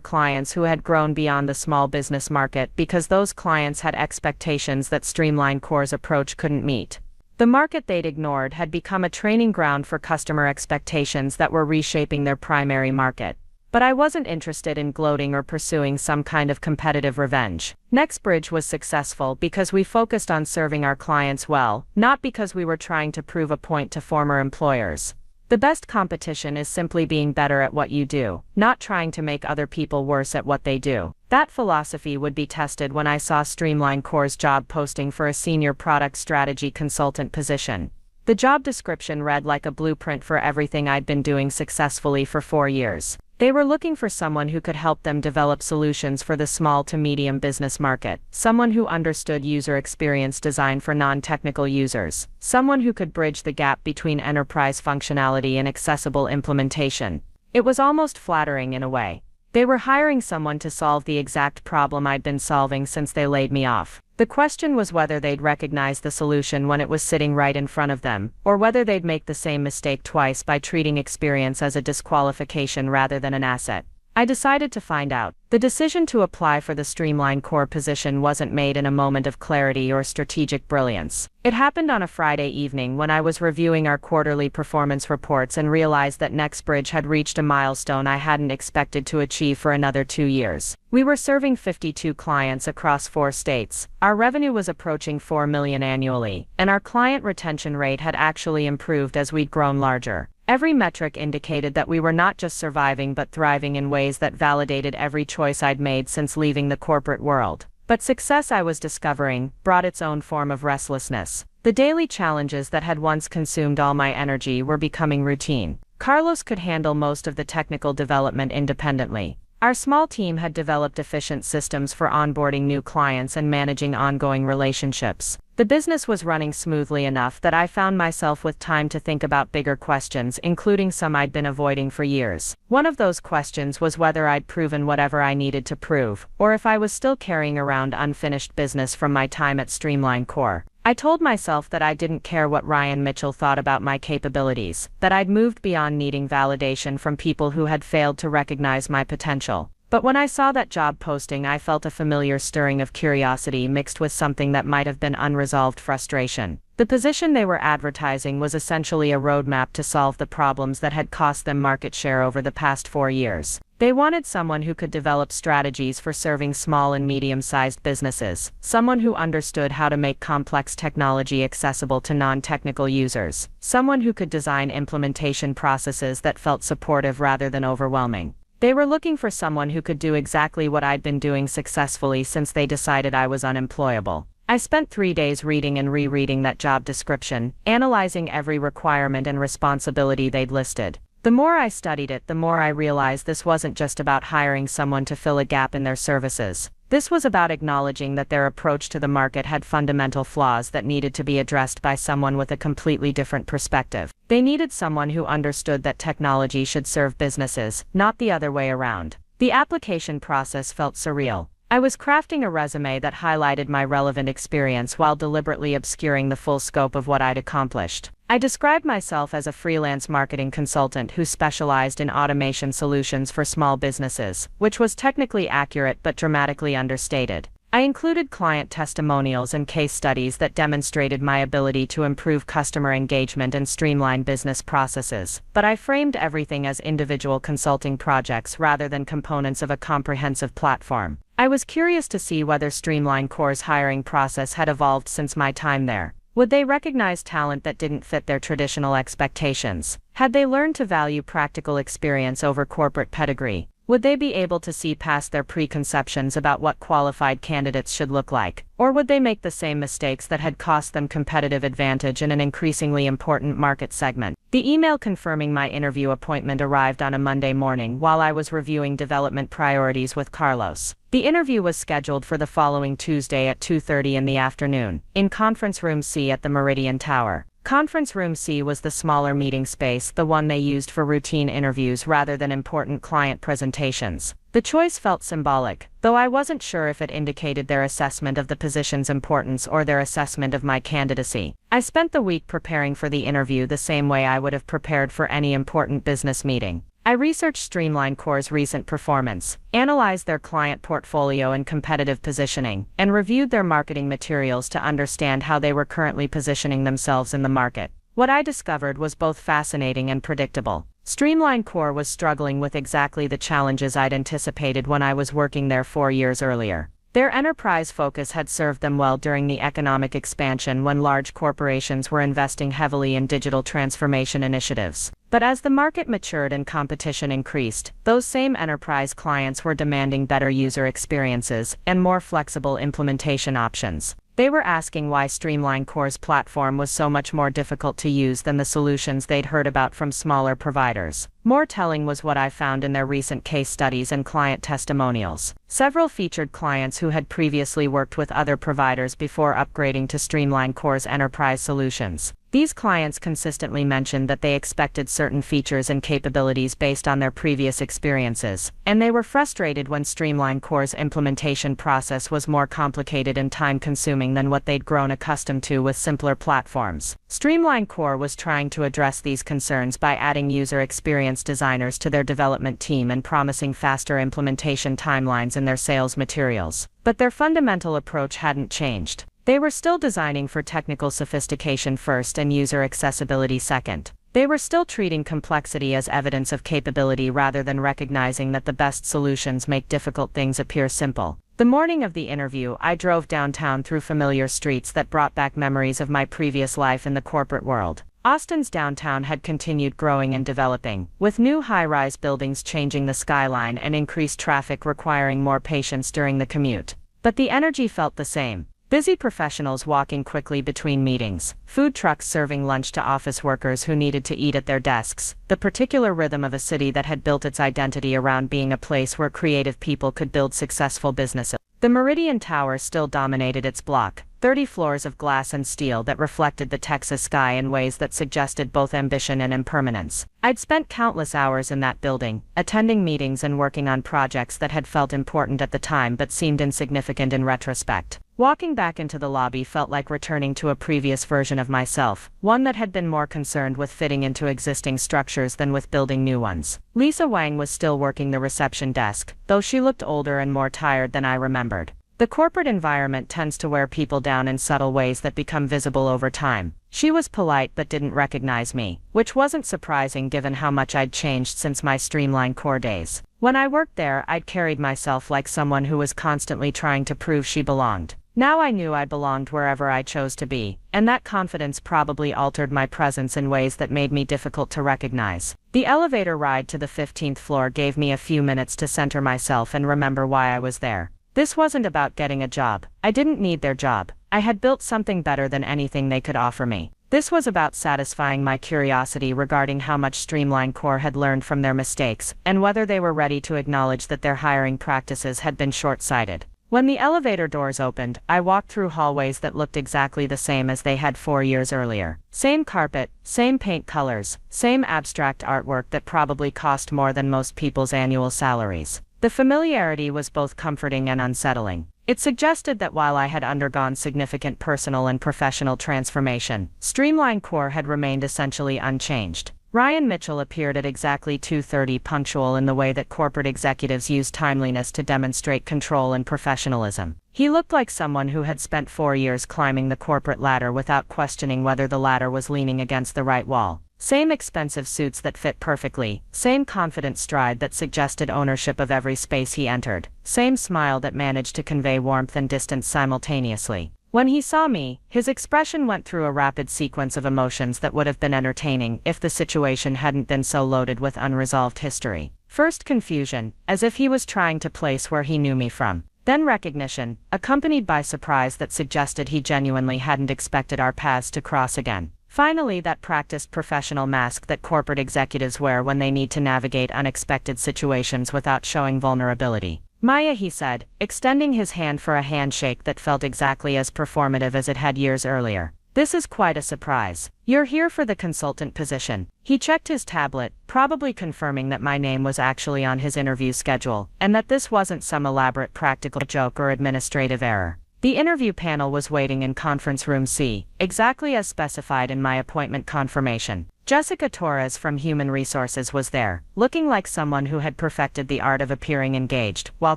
clients who had grown beyond the small business market because those clients had expectations that Streamline Core's approach couldn't meet. The market they'd ignored had become a training ground for customer expectations that were reshaping their primary market. But I wasn't interested in gloating or pursuing some kind of competitive revenge. NextBridge was successful because we focused on serving our clients well, not because we were trying to prove a point to former employers. The best competition is simply being better at what you do, not trying to make other people worse at what they do. That philosophy would be tested when I saw Streamline Core's job posting for a senior product strategy consultant position. The job description read like a blueprint for everything I'd been doing successfully for 4 years. They were looking for someone who could help them develop solutions for the small to medium business market, someone who understood user experience design for non-technical users, someone who could bridge the gap between enterprise functionality and accessible implementation. It was almost flattering in a way. They were hiring someone to solve the exact problem I'd been solving since they laid me off. The question was whether they'd recognize the solution when it was sitting right in front of them, or whether they'd make the same mistake twice by treating experience as a disqualification rather than an asset. I decided to find out. The decision to apply for the Streamline Core position wasn't made in a moment of clarity or strategic brilliance. It happened on a Friday evening when I was reviewing our quarterly performance reports and realized that NextBridge had reached a milestone I hadn't expected to achieve for another 2 years. We were serving 52 clients across 4 states, our revenue was approaching $4 million annually, and our client retention rate had actually improved as we'd grown larger. Every metric indicated that we were not just surviving but thriving in ways that validated every choice I'd made since leaving the corporate world. But success, I was discovering, brought its own form of restlessness. The daily challenges that had once consumed all my energy were becoming routine. Carlos could handle most of the technical development independently. Our small team had developed efficient systems for onboarding new clients and managing ongoing relationships. The business was running smoothly enough that I found myself with time to think about bigger questions, including some I'd been avoiding for years. One of those questions was whether I'd proven whatever I needed to prove, or if I was still carrying around unfinished business from my time at Streamline Core. I told myself that I didn't care what Ryan Mitchell thought about my capabilities, that I'd moved beyond needing validation from people who had failed to recognize my potential. But when I saw that job posting, I felt a familiar stirring of curiosity mixed with something that might have been unresolved frustration. The position they were advertising was essentially a roadmap to solve the problems that had cost them market share over the past 4 years. They wanted someone who could develop strategies for serving small and medium-sized businesses, someone who understood how to make complex technology accessible to non-technical users, someone who could design implementation processes that felt supportive rather than overwhelming. They were looking for someone who could do exactly what I'd been doing successfully since they decided I was unemployable. I spent 3 days reading and rereading that job description, analyzing every requirement and responsibility they'd listed. The more I studied it, the more I realized this wasn't just about hiring someone to fill a gap in their services. This was about acknowledging that their approach to the market had fundamental flaws that needed to be addressed by someone with a completely different perspective. They needed someone who understood that technology should serve businesses, not the other way around. The application process felt surreal. I was crafting a resume that highlighted my relevant experience while deliberately obscuring the full scope of what I'd accomplished. I described myself as a freelance marketing consultant who specialized in automation solutions for small businesses, which was technically accurate but dramatically understated. I included client testimonials and case studies that demonstrated my ability to improve customer engagement and streamline business processes, but I framed everything as individual consulting projects rather than components of a comprehensive platform. I was curious to see whether Streamline Core's hiring process had evolved since my time there. Would they recognize talent that didn't fit their traditional expectations? Had they learned to value practical experience over corporate pedigree? Would they be able to see past their preconceptions about what qualified candidates should look like? Or would they make the same mistakes that had cost them competitive advantage in an increasingly important market segment? The email confirming my interview appointment arrived on a Monday morning while I was reviewing development priorities with Carlos. The interview was scheduled for the following Tuesday at 2:30 in the afternoon, in Conference Room C at the Meridian Tower. Conference Room C was the smaller meeting space, the one they used for routine interviews rather than important client presentations. The choice felt symbolic, though I wasn't sure if it indicated their assessment of the position's importance or their assessment of my candidacy. I spent the week preparing for the interview the same way I would have prepared for any important business meeting. I researched Streamline Core's recent performance, analyzed their client portfolio and competitive positioning, and reviewed their marketing materials to understand how they were currently positioning themselves in the market. What I discovered was both fascinating and predictable. Streamline Core was struggling with exactly the challenges I'd anticipated when I was working there 4 years earlier. Their enterprise focus had served them well during the economic expansion when large corporations were investing heavily in digital transformation initiatives. But as the market matured and competition increased, those same enterprise clients were demanding better user experiences and more flexible implementation options. They were asking why Streamline Core's platform was so much more difficult to use than the solutions they'd heard about from smaller providers. More telling was what I found in their recent case studies and client testimonials. Several featured clients who had previously worked with other providers before upgrading to Streamline Core's enterprise solutions. These clients consistently mentioned that they expected certain features and capabilities based on their previous experiences, and they were frustrated when Streamline Core's implementation process was more complicated and time-consuming than what they'd grown accustomed to with simpler platforms. Streamline Core was trying to address these concerns by adding user experience designers to their development team and promising faster implementation timelines in their sales materials. But their fundamental approach hadn't changed. They were still designing for technical sophistication first and user accessibility second. They were still treating complexity as evidence of capability rather than recognizing that the best solutions make difficult things appear simple. The morning of the interview, I drove downtown through familiar streets that brought back memories of my previous life in the corporate world. Austin's downtown had continued growing and developing, with new high-rise buildings changing the skyline and increased traffic requiring more patience during the commute. But the energy felt the same. Busy professionals walking quickly between meetings, food trucks serving lunch to office workers who needed to eat at their desks, the particular rhythm of a city that had built its identity around being a place where creative people could build successful businesses. The Meridian Tower still dominated its block, 30 floors of glass and steel that reflected the Texas sky in ways that suggested both ambition and impermanence. I'd spent countless hours in that building, attending meetings and working on projects that had felt important at the time but seemed insignificant in retrospect. Walking back into the lobby felt like returning to a previous version of myself, one that had been more concerned with fitting into existing structures than with building new ones. Lisa Wang was still working the reception desk, though she looked older and more tired than I remembered. The corporate environment tends to wear people down in subtle ways that become visible over time. She was polite but didn't recognize me, which wasn't surprising given how much I'd changed since my Streamline Core days. When I worked there, I'd carried myself like someone who was constantly trying to prove she belonged. Now I knew I belonged wherever I chose to be, and that confidence probably altered my presence in ways that made me difficult to recognize. The elevator ride to the 15th floor gave me a few minutes to center myself and remember why I was there. This wasn't about getting a job. I didn't need their job. I had built something better than anything they could offer me. This was about satisfying my curiosity regarding how much Streamline Core had learned from their mistakes, and whether they were ready to acknowledge that their hiring practices had been short-sighted. When the elevator doors opened, I walked through hallways that looked exactly the same as they had 4 years earlier. Same carpet, same paint colors, same abstract artwork that probably cost more than most people's annual salaries. The familiarity was both comforting and unsettling. It suggested that while I had undergone significant personal and professional transformation, Streamline Core had remained essentially unchanged. Ryan Mitchell appeared at exactly 2:30 punctual in the way that corporate executives use timeliness to demonstrate control and professionalism. He looked like someone who had spent 4 years climbing the corporate ladder without questioning whether the ladder was leaning against the right wall. Same expensive suits that fit perfectly, same confident stride that suggested ownership of every space he entered, same smile that managed to convey warmth and distance simultaneously. When he saw me, his expression went through a rapid sequence of emotions that would have been entertaining if the situation hadn't been so loaded with unresolved history. First confusion, as if he was trying to place where he knew me from. Then recognition, accompanied by surprise that suggested he genuinely hadn't expected our paths to cross again. Finally, that practiced professional mask that corporate executives wear when they need to navigate unexpected situations without showing vulnerability. Maya, he said, extending his hand for a handshake that felt exactly as performative as it had years earlier. This is quite a surprise. You're here for the consultant position. He checked his tablet, probably confirming that my name was actually on his interview schedule, and that this wasn't some elaborate practical joke or administrative error. The interview panel was waiting in conference room C, exactly as specified in my appointment confirmation. Jessica Torres from Human Resources was there, looking like someone who had perfected the art of appearing engaged, while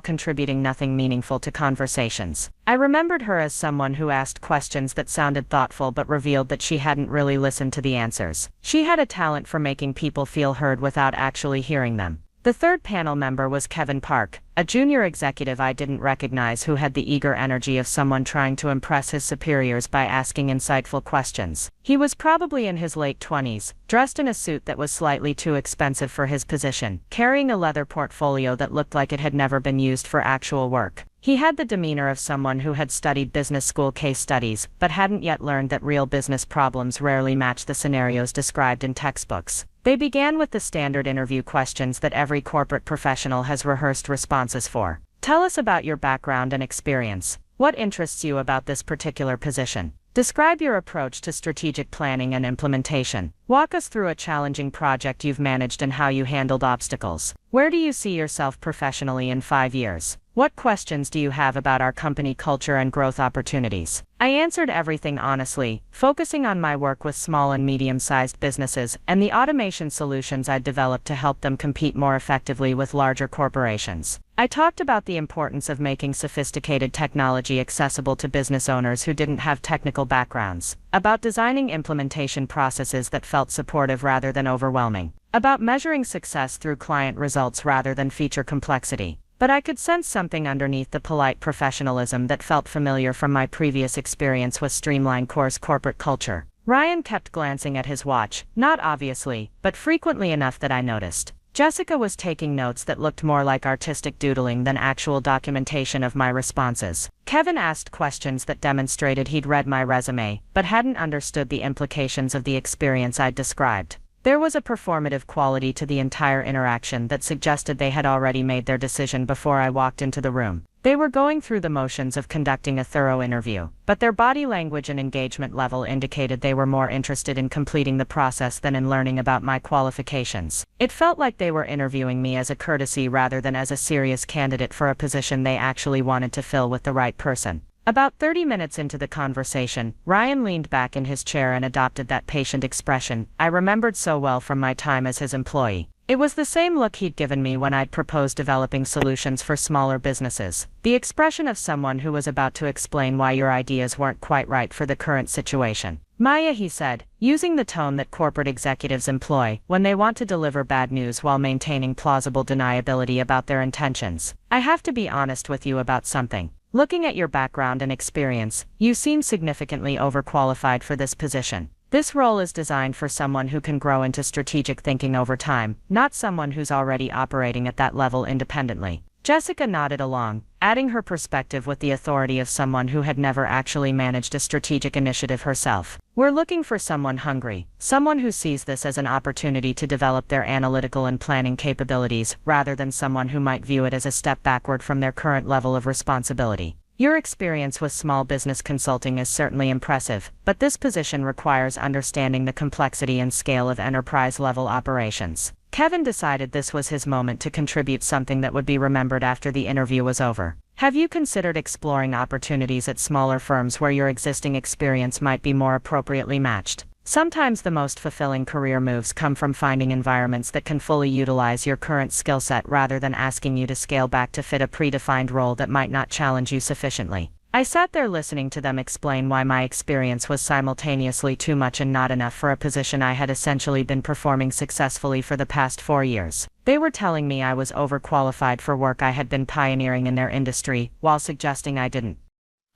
contributing nothing meaningful to conversations. I remembered her as someone who asked questions that sounded thoughtful but revealed that she hadn't really listened to the answers. She had a talent for making people feel heard without actually hearing them. The third panel member was Kevin Park, a junior executive I didn't recognize who had the eager energy of someone trying to impress his superiors by asking insightful questions. He was probably in his late 20s, dressed in a suit that was slightly too expensive for his position, carrying a leather portfolio that looked like it had never been used for actual work. He had the demeanor of someone who had studied business school case studies, but hadn't yet learned that real business problems rarely match the scenarios described in textbooks. They began with the standard interview questions that every corporate professional has rehearsed responses for. Tell us about your background and experience. What interests you about this particular position? Describe your approach to strategic planning and implementation. Walk us through a challenging project you've managed and how you handled obstacles. Where do you see yourself professionally in 5 years? What questions do you have about our company culture and growth opportunities? I answered everything honestly, focusing on my work with small and medium-sized businesses and the automation solutions I'd developed to help them compete more effectively with larger corporations. I talked about the importance of making sophisticated technology accessible to business owners who didn't have technical backgrounds, about designing implementation processes that felt supportive rather than overwhelming, about measuring success through client results rather than feature complexity. But I could sense something underneath the polite professionalism that felt familiar from my previous experience with streamlined coarse corporate culture. Ryan kept glancing at his watch, not obviously, but frequently enough that I noticed. Jessica was taking notes that looked more like artistic doodling than actual documentation of my responses. Kevin asked questions that demonstrated he'd read my resume, but hadn't understood the implications of the experience I'd described. There was a performative quality to the entire interaction that suggested they had already made their decision before I walked into the room. They were going through the motions of conducting a thorough interview, but their body language and engagement level indicated they were more interested in completing the process than in learning about my qualifications. It felt like they were interviewing me as a courtesy rather than as a serious candidate for a position they actually wanted to fill with the right person. About 30 minutes into the conversation, Ryan leaned back in his chair and adopted that patient expression I remembered so well from my time as his employee. It was the same look he'd given me when I'd proposed developing solutions for smaller businesses, the expression of someone who was about to explain why your ideas weren't quite right for the current situation. Maya, he said, using the tone that corporate executives employ when they want to deliver bad news while maintaining plausible deniability about their intentions. I have to be honest with you about something. Looking at your background and experience, you seem significantly overqualified for this position. This role is designed for someone who can grow into strategic thinking over time, not someone who's already operating at that level independently. Jessica nodded along, adding her perspective with the authority of someone who had never actually managed a strategic initiative herself. We're looking for someone hungry, someone who sees this as an opportunity to develop their analytical and planning capabilities, rather than someone who might view it as a step backward from their current level of responsibility. Your experience with small business consulting is certainly impressive, but this position requires understanding the complexity and scale of enterprise-level operations. Kevin decided this was his moment to contribute something that would be remembered after the interview was over. Have you considered exploring opportunities at smaller firms where your existing experience might be more appropriately matched? Sometimes the most fulfilling career moves come from finding environments that can fully utilize your current skill set rather than asking you to scale back to fit a predefined role that might not challenge you sufficiently. I sat there listening to them explain why my experience was simultaneously too much and not enough for a position I had essentially been performing successfully for the past 4 years. They were telling me I was overqualified for work I had been pioneering in their industry, while suggesting I didn't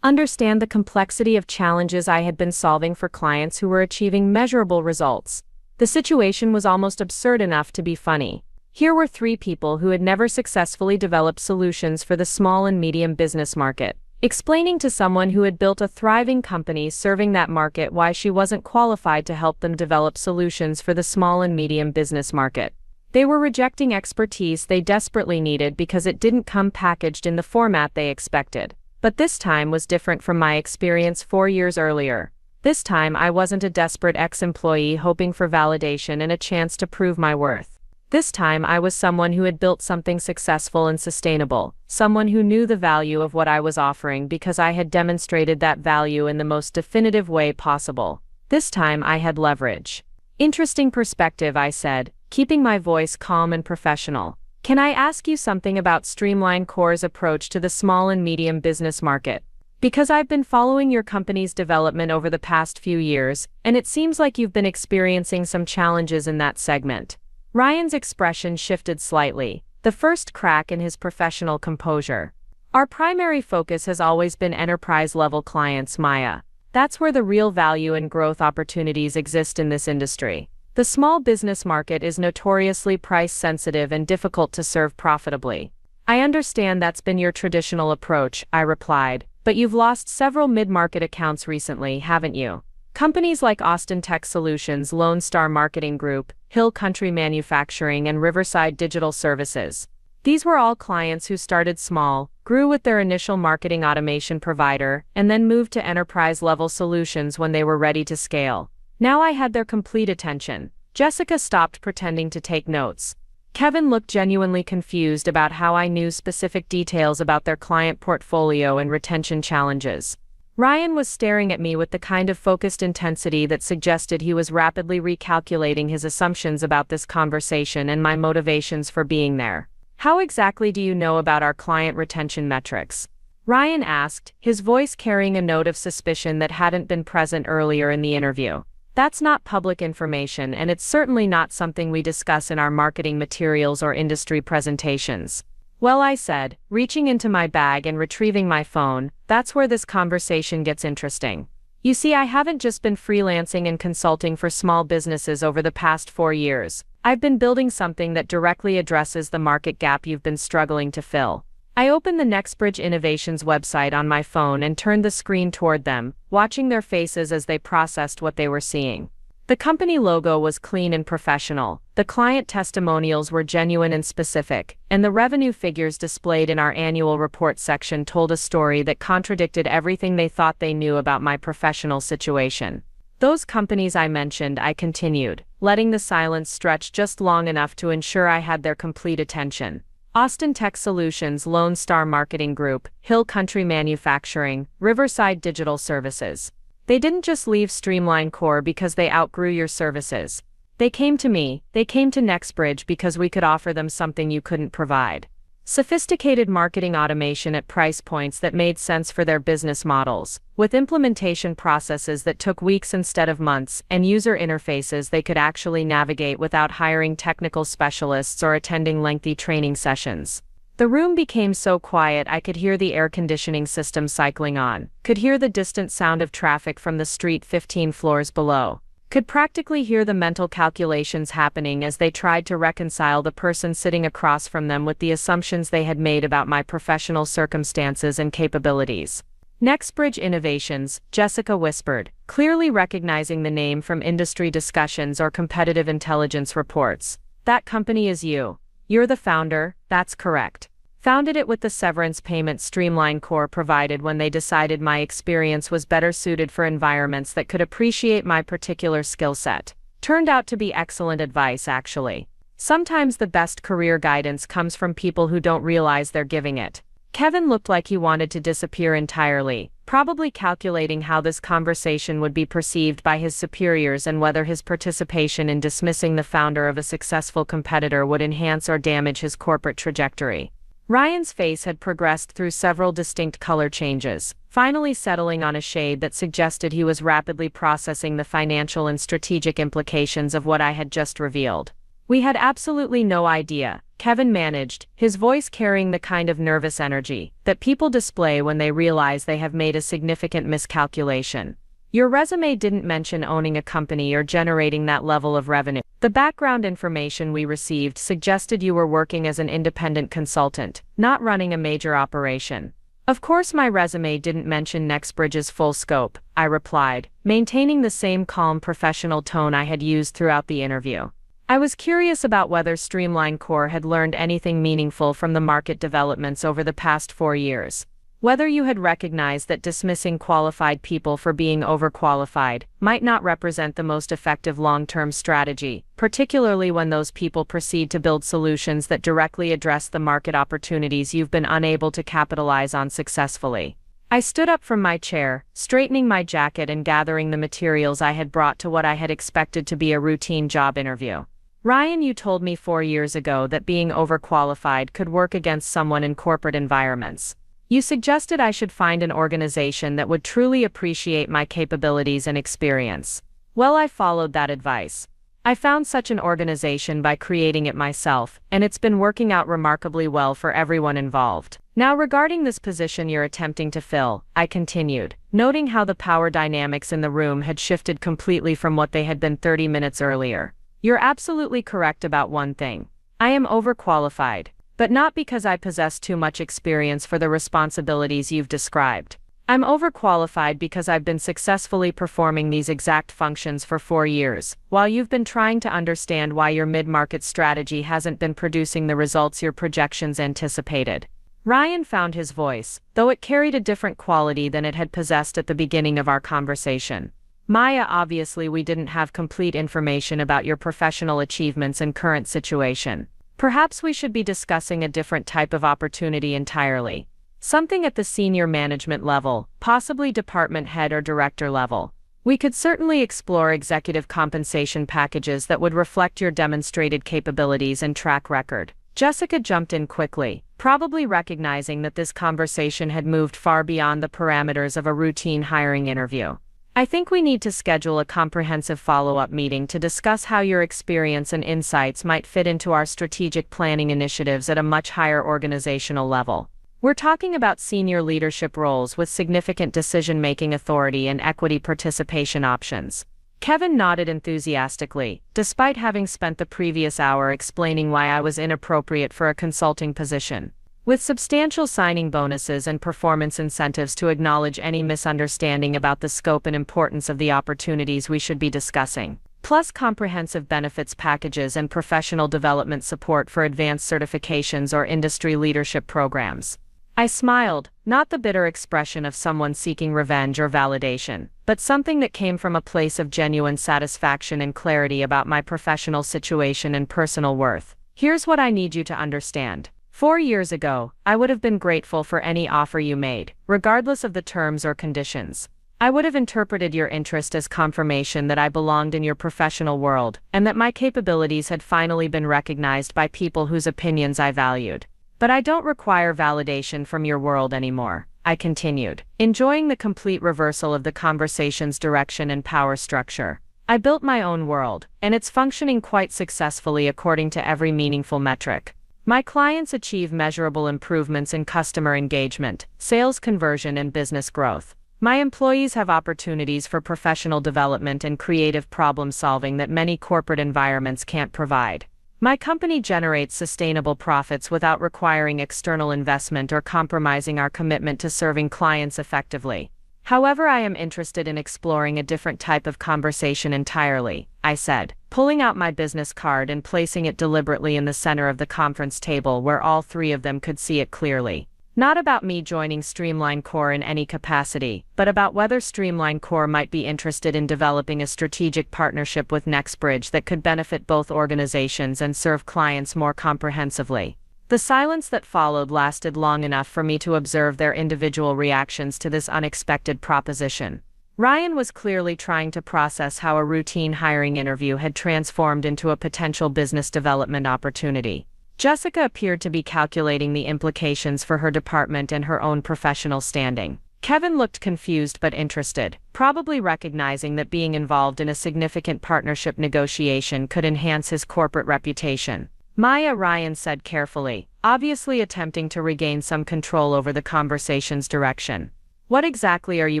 understand the complexity of challenges I had been solving for clients who were achieving measurable results. The situation was almost absurd enough to be funny. Here were three people who had never successfully developed solutions for the small and medium business market, explaining to someone who had built a thriving company serving that market why she wasn't qualified to help them develop solutions for the small and medium business market. They were rejecting expertise they desperately needed because it didn't come packaged in the format they expected. But this time was different from my experience 4 years earlier. This time I wasn't a desperate ex-employee hoping for validation and a chance to prove my worth. This time I was someone who had built something successful and sustainable, someone who knew the value of what I was offering because I had demonstrated that value in the most definitive way possible. This time I had leverage. Interesting perspective, I said, keeping my voice calm and professional. Can I ask you something about Streamline Core's approach to the small and medium business market? Because I've been following your company's development over the past few years, and it seems like you've been experiencing some challenges in that segment. Ryan's expression shifted slightly, the first crack in his professional composure. Our primary focus has always been enterprise-level clients, Maya. That's where the real value and growth opportunities exist in this industry. The small business market is notoriously price-sensitive and difficult to serve profitably. I understand that's been your traditional approach, I replied, but you've lost several mid-market accounts recently, haven't you? Companies like Austin Tech Solutions, Lone Star Marketing Group, Hill Country Manufacturing, and Riverside Digital Services. These were all clients who started small, grew with their initial marketing automation provider, and then moved to enterprise-level solutions when they were ready to scale. Now I had their complete attention. Jessica stopped pretending to take notes. Kevin looked genuinely confused about how I knew specific details about their client portfolio and retention challenges. Ryan was staring at me with the kind of focused intensity that suggested he was rapidly recalculating his assumptions about this conversation and my motivations for being there. How exactly do you know about our client retention metrics? Ryan asked, his voice carrying a note of suspicion that hadn't been present earlier in the interview. That's not public information, and it's certainly not something we discuss in our marketing materials or industry presentations. Well, I said, reaching into my bag and retrieving my phone, that's where this conversation gets interesting. You see, I haven't just been freelancing and consulting for small businesses over the past 4 years. I've been building something that directly addresses the market gap you've been struggling to fill. I opened the NextBridge Innovations website on my phone and turned the screen toward them, watching their faces as they processed what they were seeing. The company logo was clean and professional, the client testimonials were genuine and specific, and the revenue figures displayed in our annual report section told a story that contradicted everything they thought they knew about my professional situation. Those companies I mentioned, I continued, letting the silence stretch just long enough to ensure I had their complete attention. Austin Tech Solutions, Lone Star Marketing Group, Hill Country Manufacturing, Riverside Digital Services. They didn't just leave Streamline Core because they outgrew your services. They came to me, they came to NextBridge because we could offer them something you couldn't provide. Sophisticated marketing automation at price points that made sense for their business models, with implementation processes that took weeks instead of months, and user interfaces they could actually navigate without hiring technical specialists or attending lengthy training sessions. The room became so quiet I could hear the air conditioning system cycling on, could hear the distant sound of traffic from the street 15 floors below. Could practically hear the mental calculations happening as they tried to reconcile the person sitting across from them with the assumptions they had made about my professional circumstances and capabilities. NextBridge Innovations, Jessica whispered, clearly recognizing the name from industry discussions or competitive intelligence reports. That company is you. You're the founder, that's correct. Founded it with the severance payment Streamline Core provided when they decided my experience was better suited for environments that could appreciate my particular skill set. Turned out to be excellent advice, actually. Sometimes the best career guidance comes from people who don't realize they're giving it. Kevin looked like he wanted to disappear entirely, probably calculating how this conversation would be perceived by his superiors and whether his participation in dismissing the founder of a successful competitor would enhance or damage his corporate trajectory. Ryan's face had progressed through several distinct color changes, finally settling on a shade that suggested he was rapidly processing the financial and strategic implications of what I had just revealed. We had absolutely no idea, Kevin managed, his voice carrying the kind of nervous energy that people display when they realize they have made a significant miscalculation. Your resume didn't mention owning a company or generating that level of revenue. The background information we received suggested you were working as an independent consultant, not running a major operation. Of course, my resume didn't mention NextBridge's full scope, I replied, maintaining the same calm professional tone I had used throughout the interview. I was curious about whether Streamline Core had learned anything meaningful from the market developments over the past 4 years. Whether you had recognized that dismissing qualified people for being overqualified might not represent the most effective long-term strategy, particularly when those people proceed to build solutions that directly address the market opportunities you've been unable to capitalize on successfully. I stood up from my chair, straightening my jacket and gathering the materials I had brought to what I had expected to be a routine job interview. Ryan, you told me 4 years ago that being overqualified could work against someone in corporate environments. You suggested I should find an organization that would truly appreciate my capabilities and experience. Well, I followed that advice. I found such an organization by creating it myself, and it's been working out remarkably well for everyone involved. Now, regarding this position you're attempting to fill, I continued, noting how the power dynamics in the room had shifted completely from what they had been 30 minutes earlier. You're absolutely correct about one thing. I am overqualified. But not because I possess too much experience for the responsibilities you've described. I'm overqualified because I've been successfully performing these exact functions for 4 years, while you've been trying to understand why your mid-market strategy hasn't been producing the results your projections anticipated. Ryan found his voice, though it carried a different quality than it had possessed at the beginning of our conversation. Maya, obviously we didn't have complete information about your professional achievements and current situation. Perhaps we should be discussing a different type of opportunity entirely. Something at the senior management level, possibly department head or director level. We could certainly explore executive compensation packages that would reflect your demonstrated capabilities and track record. Jessica jumped in quickly, probably recognizing that this conversation had moved far beyond the parameters of a routine hiring interview. I think we need to schedule a comprehensive follow-up meeting to discuss how your experience and insights might fit into our strategic planning initiatives at a much higher organizational level. We're talking about senior leadership roles with significant decision-making authority and equity participation options. Kevin nodded enthusiastically, despite having spent the previous hour explaining why I was inappropriate for a consulting position. With substantial signing bonuses and performance incentives to acknowledge any misunderstanding about the scope and importance of the opportunities we should be discussing, plus comprehensive benefits packages and professional development support for advanced certifications or industry leadership programs. I smiled, not the bitter expression of someone seeking revenge or validation, but something that came from a place of genuine satisfaction and clarity about my professional situation and personal worth. Here's what I need you to understand. 4 years ago, I would have been grateful for any offer you made, regardless of the terms or conditions. I would have interpreted your interest as confirmation that I belonged in your professional world, and that my capabilities had finally been recognized by people whose opinions I valued. But I don't require validation from your world anymore, I continued, enjoying the complete reversal of the conversation's direction and power structure. I built my own world, and it's functioning quite successfully according to every meaningful metric. My clients achieve measurable improvements in customer engagement, sales conversion, and business growth. My employees have opportunities for professional development and creative problem-solving that many corporate environments can't provide. My company generates sustainable profits without requiring external investment or compromising our commitment to serving clients effectively. However, I am interested in exploring a different type of conversation entirely, I said, pulling out my business card and placing it deliberately in the center of the conference table where all 3 of them could see it clearly. Not about me joining Streamline Core in any capacity, but about whether Streamline Core might be interested in developing a strategic partnership with NextBridge that could benefit both organizations and serve clients more comprehensively. The silence that followed lasted long enough for me to observe their individual reactions to this unexpected proposition. Ryan was clearly trying to process how a routine hiring interview had transformed into a potential business development opportunity. Jessica appeared to be calculating the implications for her department and her own professional standing. Kevin looked confused but interested, probably recognizing that being involved in a significant partnership negotiation could enhance his corporate reputation. Maya, Ryan said carefully, obviously attempting to regain some control over the conversation's direction. What exactly are you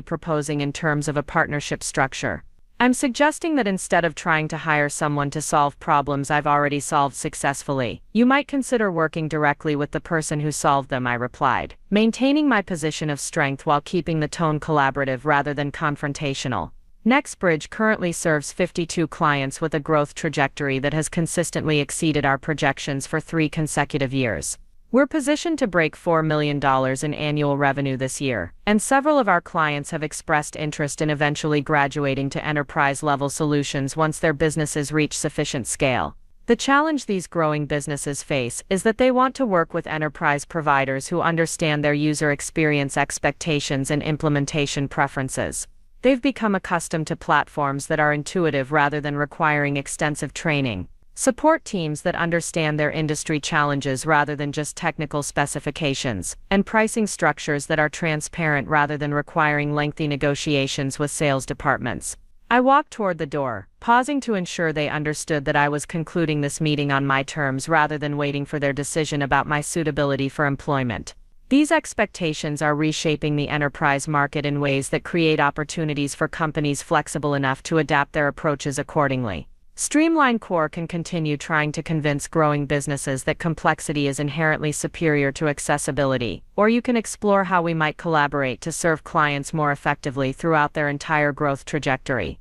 proposing in terms of a partnership structure? I'm suggesting that instead of trying to hire someone to solve problems I've already solved successfully, you might consider working directly with the person who solved them, I replied, maintaining my position of strength while keeping the tone collaborative rather than confrontational. NextBridge currently serves 52 clients with a growth trajectory that has consistently exceeded our projections for 3 consecutive years. We're positioned to break $4 million in annual revenue this year, and several of our clients have expressed interest in eventually graduating to enterprise-level solutions once their businesses reach sufficient scale. The challenge these growing businesses face is that they want to work with enterprise providers who understand their user experience expectations and implementation preferences. They've become accustomed to platforms that are intuitive rather than requiring extensive training, support teams that understand their industry challenges rather than just technical specifications, and pricing structures that are transparent rather than requiring lengthy negotiations with sales departments. I walked toward the door, pausing to ensure they understood that I was concluding this meeting on my terms rather than waiting for their decision about my suitability for employment. These expectations are reshaping the enterprise market in ways that create opportunities for companies flexible enough to adapt their approaches accordingly. Streamline Core can continue trying to convince growing businesses that complexity is inherently superior to accessibility, or you can explore how we might collaborate to serve clients more effectively throughout their entire growth trajectory.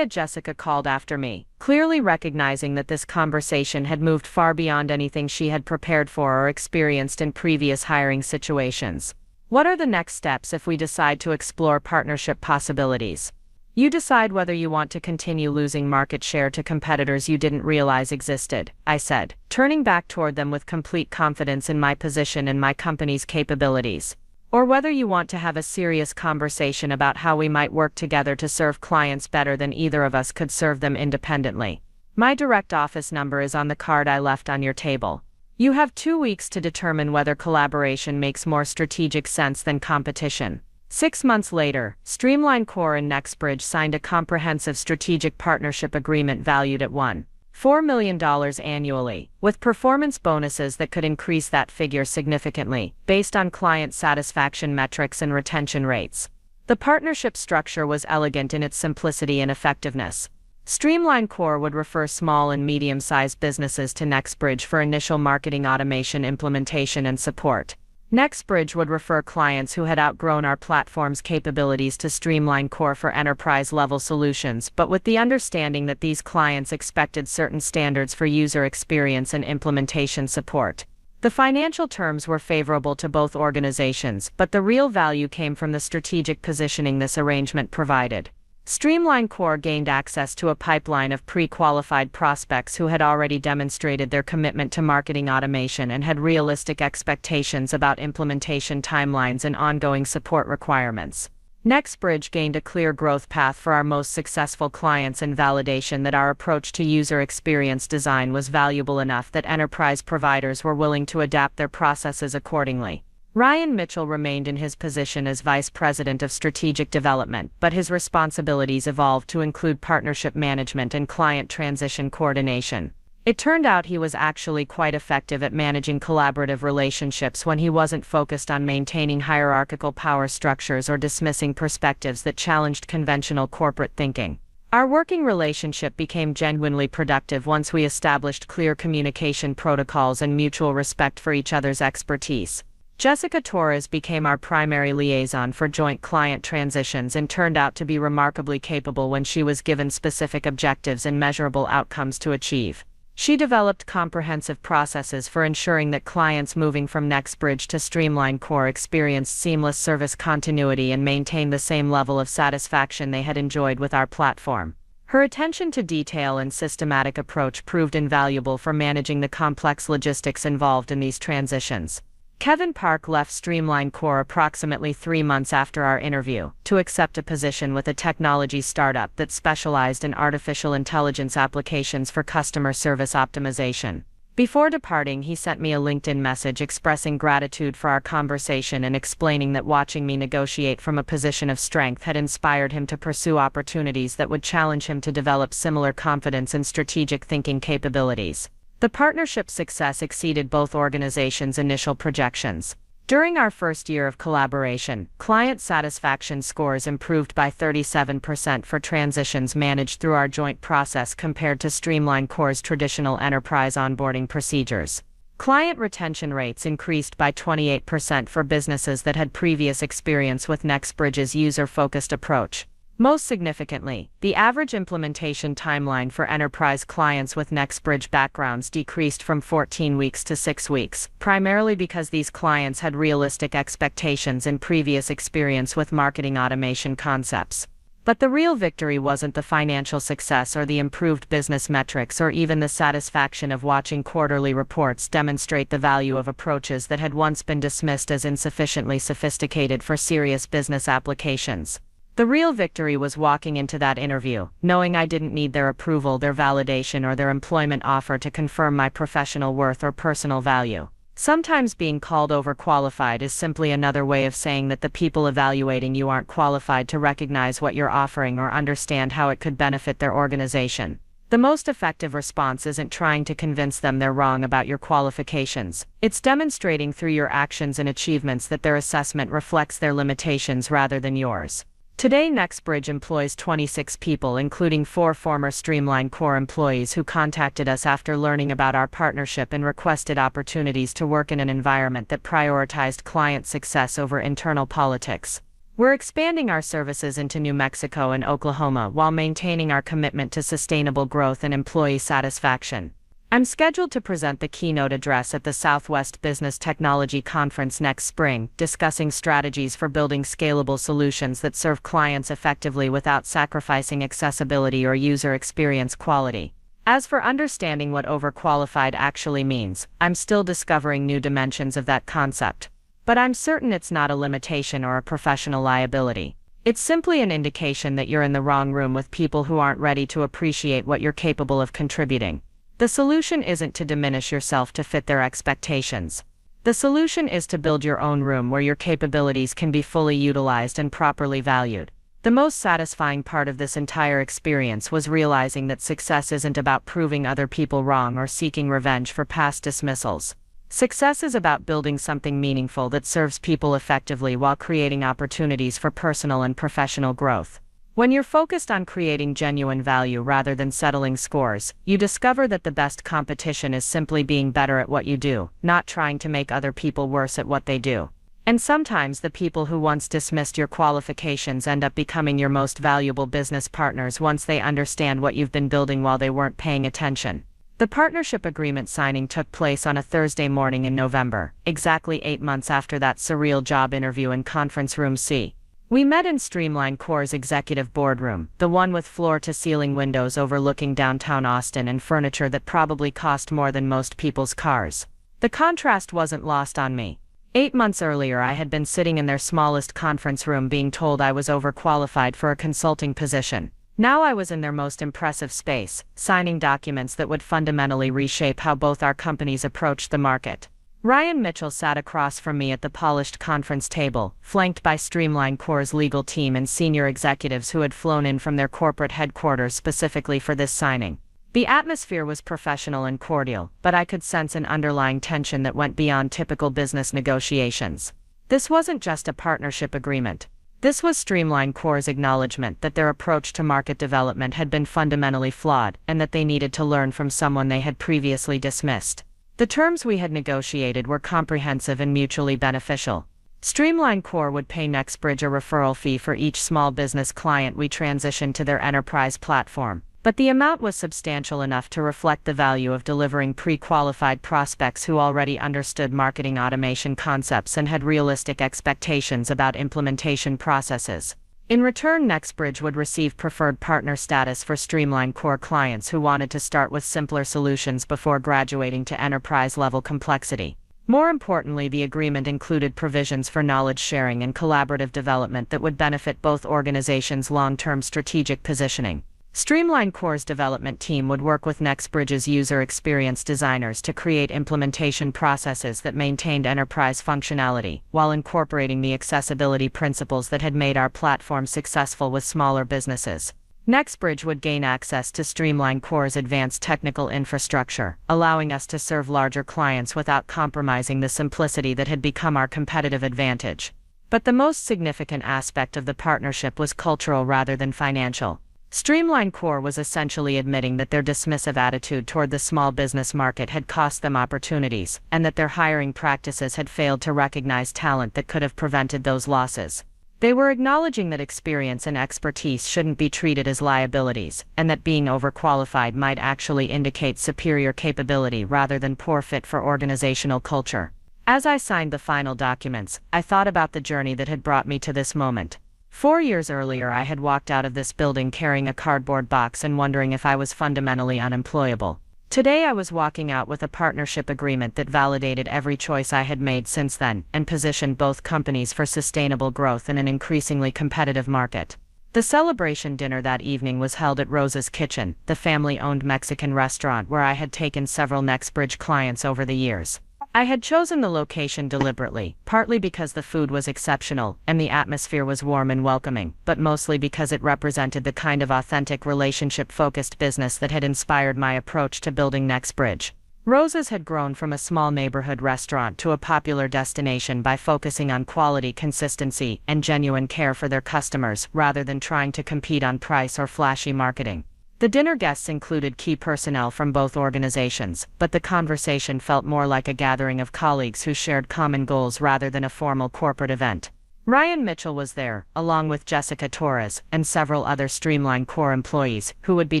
Jessica called after me, clearly recognizing that this conversation had moved far beyond anything she had prepared for or experienced in previous hiring situations. What are the next steps if we decide to explore partnership possibilities? You decide whether you want to continue losing market share to competitors you didn't realize existed, I said, turning back toward them with complete confidence in my position and my company's capabilities. Or whether you want to have a serious conversation about how we might work together to serve clients better than either of us could serve them independently. My direct office number is on the card I left on your table. You have 2 weeks to determine whether collaboration makes more strategic sense than competition. 6 months later, Streamline Core and NextBridge signed a comprehensive strategic partnership agreement valued at $1.4 million annually, with performance bonuses that could increase that figure significantly, based on client satisfaction metrics and retention rates. The partnership structure was elegant in its simplicity and effectiveness. Streamline Core would refer small and medium-sized businesses to NextBridge for initial marketing automation implementation and support. NextBridge would refer clients who had outgrown our platform's capabilities to Streamline Core for enterprise-level solutions, but with the understanding that these clients expected certain standards for user experience and implementation support. The financial terms were favorable to both organizations, but the real value came from the strategic positioning this arrangement provided. Streamline Core gained access to a pipeline of pre-qualified prospects who had already demonstrated their commitment to marketing automation and had realistic expectations about implementation timelines and ongoing support requirements. NextBridge gained a clear growth path for our most successful clients and validation that our approach to user experience design was valuable enough that enterprise providers were willing to adapt their processes accordingly. Ryan Mitchell remained in his position as Vice President of Strategic Development, but his responsibilities evolved to include partnership management and client transition coordination. It turned out he was actually quite effective at managing collaborative relationships when he wasn't focused on maintaining hierarchical power structures or dismissing perspectives that challenged conventional corporate thinking. Our working relationship became genuinely productive once we established clear communication protocols and mutual respect for each other's expertise. Jessica Torres became our primary liaison for joint client transitions and turned out to be remarkably capable when she was given specific objectives and measurable outcomes to achieve. She developed comprehensive processes for ensuring that clients moving from NextBridge to Streamline Core experienced seamless service continuity and maintained the same level of satisfaction they had enjoyed with our platform. Her attention to detail and systematic approach proved invaluable for managing the complex logistics involved in these transitions. Kevin Park left Streamline Core approximately 3 months after our interview to accept a position with a technology startup that specialized in artificial intelligence applications for customer service optimization. Before departing, he sent me a LinkedIn message expressing gratitude for our conversation and explaining that watching me negotiate from a position of strength had inspired him to pursue opportunities that would challenge him to develop similar confidence and strategic thinking capabilities. The partnership's success exceeded both organizations' initial projections. During our first year of collaboration, client satisfaction scores improved by 37% for transitions managed through our joint process compared to Streamline Core's traditional enterprise onboarding procedures. Client retention rates increased by 28% for businesses that had previous experience with NextBridge's user-focused approach. Most significantly, the average implementation timeline for enterprise clients with NextBridge backgrounds decreased from 14 weeks to 6 weeks, primarily because these clients had realistic expectations and previous experience with marketing automation concepts. But the real victory wasn't the financial success or the improved business metrics or even the satisfaction of watching quarterly reports demonstrate the value of approaches that had once been dismissed as insufficiently sophisticated for serious business applications. The real victory was walking into that interview, knowing I didn't need their approval, their validation, or their employment offer to confirm my professional worth or personal value. Sometimes being called overqualified is simply another way of saying that the people evaluating you aren't qualified to recognize what you're offering or understand how it could benefit their organization. The most effective response isn't trying to convince them they're wrong about your qualifications. It's demonstrating through your actions and achievements that their assessment reflects their limitations rather than yours. Today, NextBridge employs 26 people, including 4 former Streamline Core employees who contacted us after learning about our partnership and requested opportunities to work in an environment that prioritized client success over internal politics. We're expanding our services into New Mexico and Oklahoma while maintaining our commitment to sustainable growth and employee satisfaction. I'm scheduled to present the keynote address at the Southwest Business Technology Conference next spring, discussing strategies for building scalable solutions that serve clients effectively without sacrificing accessibility or user experience quality. As for understanding what overqualified actually means, I'm still discovering new dimensions of that concept. But I'm certain it's not a limitation or a professional liability. It's simply an indication that you're in the wrong room with people who aren't ready to appreciate what you're capable of contributing. The solution isn't to diminish yourself to fit their expectations. The solution is to build your own room where your capabilities can be fully utilized and properly valued. The most satisfying part of this entire experience was realizing that success isn't about proving other people wrong or seeking revenge for past dismissals. Success is about building something meaningful that serves people effectively while creating opportunities for personal and professional growth. When you're focused on creating genuine value rather than settling scores, you discover that the best competition is simply being better at what you do, not trying to make other people worse at what they do. And sometimes the people who once dismissed your qualifications end up becoming your most valuable business partners once they understand what you've been building while they weren't paying attention. The partnership agreement signing took place on a Thursday morning in November, exactly 8 months after that surreal job interview in Conference Room C. We met in Streamline Core's executive boardroom, the one with floor-to-ceiling windows overlooking downtown Austin and furniture that probably cost more than most people's cars. The contrast wasn't lost on me. 8 months earlier, I had been sitting in their smallest conference room being told I was overqualified for a consulting position. Now I was in their most impressive space, signing documents that would fundamentally reshape how both our companies approached the market. Ryan Mitchell sat across from me at the polished conference table, flanked by Streamline Core's legal team and senior executives who had flown in from their corporate headquarters specifically for this signing. The atmosphere was professional and cordial, but I could sense an underlying tension that went beyond typical business negotiations. This wasn't just a partnership agreement. This was Streamline Core's acknowledgement that their approach to market development had been fundamentally flawed and that they needed to learn from someone they had previously dismissed. The terms we had negotiated were comprehensive and mutually beneficial. Streamline Core would pay NextBridge a referral fee for each small business client we transitioned to their enterprise platform, but the amount was substantial enough to reflect the value of delivering pre-qualified prospects who already understood marketing automation concepts and had realistic expectations about implementation processes. In return, NextBridge would receive preferred partner status for Streamline Core clients who wanted to start with simpler solutions before graduating to enterprise-level complexity. More importantly, the agreement included provisions for knowledge sharing and collaborative development that would benefit both organizations' long-term strategic positioning. Streamline Core's development team would work with NextBridge's user experience designers to create implementation processes that maintained enterprise functionality, while incorporating the accessibility principles that had made our platform successful with smaller businesses. NextBridge would gain access to Streamline Core's advanced technical infrastructure, allowing us to serve larger clients without compromising the simplicity that had become our competitive advantage. But the most significant aspect of the partnership was cultural rather than financial. Streamline Core was essentially admitting that their dismissive attitude toward the small business market had cost them opportunities, and that their hiring practices had failed to recognize talent that could have prevented those losses. They were acknowledging that experience and expertise shouldn't be treated as liabilities, and that being overqualified might actually indicate superior capability rather than poor fit for organizational culture. As I signed the final documents, I thought about the journey that had brought me to this moment. 4 years earlier, I had walked out of this building carrying a cardboard box and wondering if I was fundamentally unemployable. Today I was walking out with a partnership agreement that validated every choice I had made since then and positioned both companies for sustainable growth in an increasingly competitive market. The celebration dinner that evening was held at Rosa's Kitchen, the family-owned Mexican restaurant where I had taken several NextBridge clients over the years. I had chosen the location deliberately, partly because the food was exceptional and the atmosphere was warm and welcoming, but mostly because it represented the kind of authentic relationship-focused business that had inspired my approach to building NextBridge. Rosa's had grown from a small neighborhood restaurant to a popular destination by focusing on quality, consistency, and genuine care for their customers rather than trying to compete on price or flashy marketing. The dinner guests included key personnel from both organizations, but the conversation felt more like a gathering of colleagues who shared common goals rather than a formal corporate event. Ryan Mitchell was there, along with Jessica Torres and several other Streamline Core employees who would be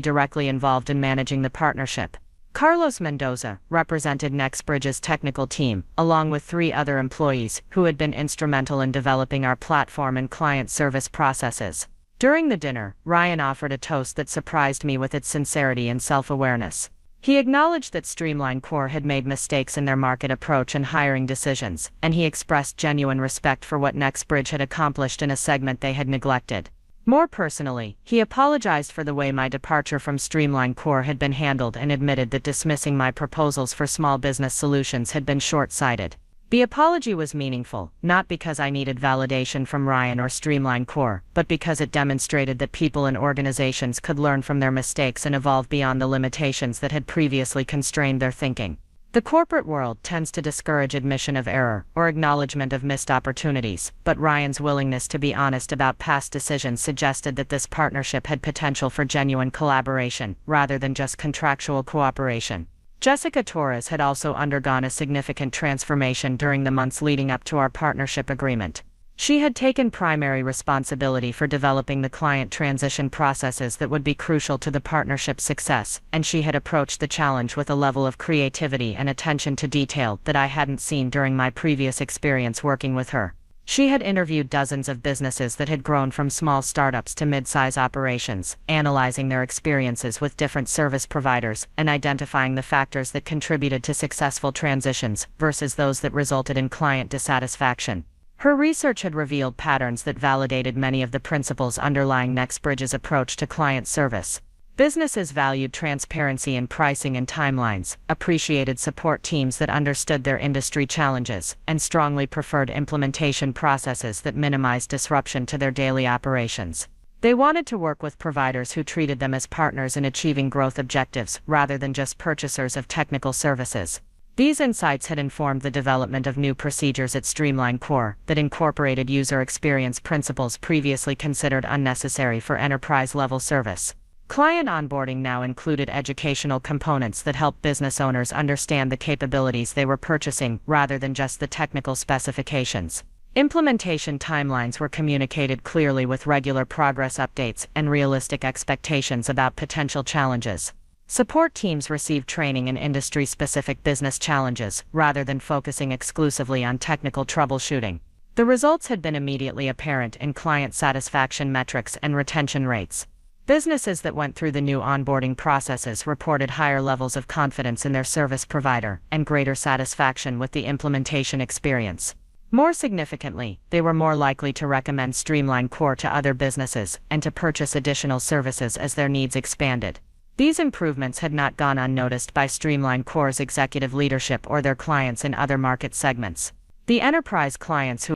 directly involved in managing the partnership. Carlos Mendoza represented NextBridge's technical team, along with 3 other employees who had been instrumental in developing our platform and client service processes. During the dinner, Ryan offered a toast that surprised me with its sincerity and self-awareness. He acknowledged that Streamline Core had made mistakes in their market approach and hiring decisions, and he expressed genuine respect for what NextBridge had accomplished in a segment they had neglected. More personally, he apologized for the way my departure from Streamline Core had been handled and admitted that dismissing my proposals for small business solutions had been short-sighted. The apology was meaningful, not because I needed validation from Ryan or Streamline Core, but because it demonstrated that people and organizations could learn from their mistakes and evolve beyond the limitations that had previously constrained their thinking. The corporate world tends to discourage admission of error or acknowledgement of missed opportunities, but Ryan's willingness to be honest about past decisions suggested that this partnership had potential for genuine collaboration, rather than just contractual cooperation. Jessica Torres had also undergone a significant transformation during the months leading up to our partnership agreement. She had taken primary responsibility for developing the client transition processes that would be crucial to the partnership's success, and she had approached the challenge with a level of creativity and attention to detail that I hadn't seen during my previous experience working with her. She had interviewed dozens of businesses that had grown from small startups to mid-size operations, analyzing their experiences with different service providers and identifying the factors that contributed to successful transitions versus those that resulted in client dissatisfaction. Her research had revealed patterns that validated many of the principles underlying NextBridge's approach to client service. Businesses valued transparency in pricing and timelines, appreciated support teams that understood their industry challenges, and strongly preferred implementation processes that minimized disruption to their daily operations. They wanted to work with providers who treated them as partners in achieving growth objectives rather than just purchasers of technical services. These insights had informed the development of new procedures at Streamline Core that incorporated user experience principles previously considered unnecessary for enterprise-level service. Client onboarding now included educational components that helped business owners understand the capabilities they were purchasing rather than just the technical specifications. Implementation timelines were communicated clearly with regular progress updates and realistic expectations about potential challenges. Support teams received training in industry-specific business challenges rather than focusing exclusively on technical troubleshooting. The results had been immediately apparent in client satisfaction metrics and retention rates. Businesses that went through the new onboarding processes reported higher levels of confidence in their service provider and greater satisfaction with the implementation experience. More significantly, they were more likely to recommend Streamline Core to other businesses and to purchase additional services as their needs expanded. These improvements had not gone unnoticed by Streamline Core's executive leadership or their clients in other market segments. The enterprise clients who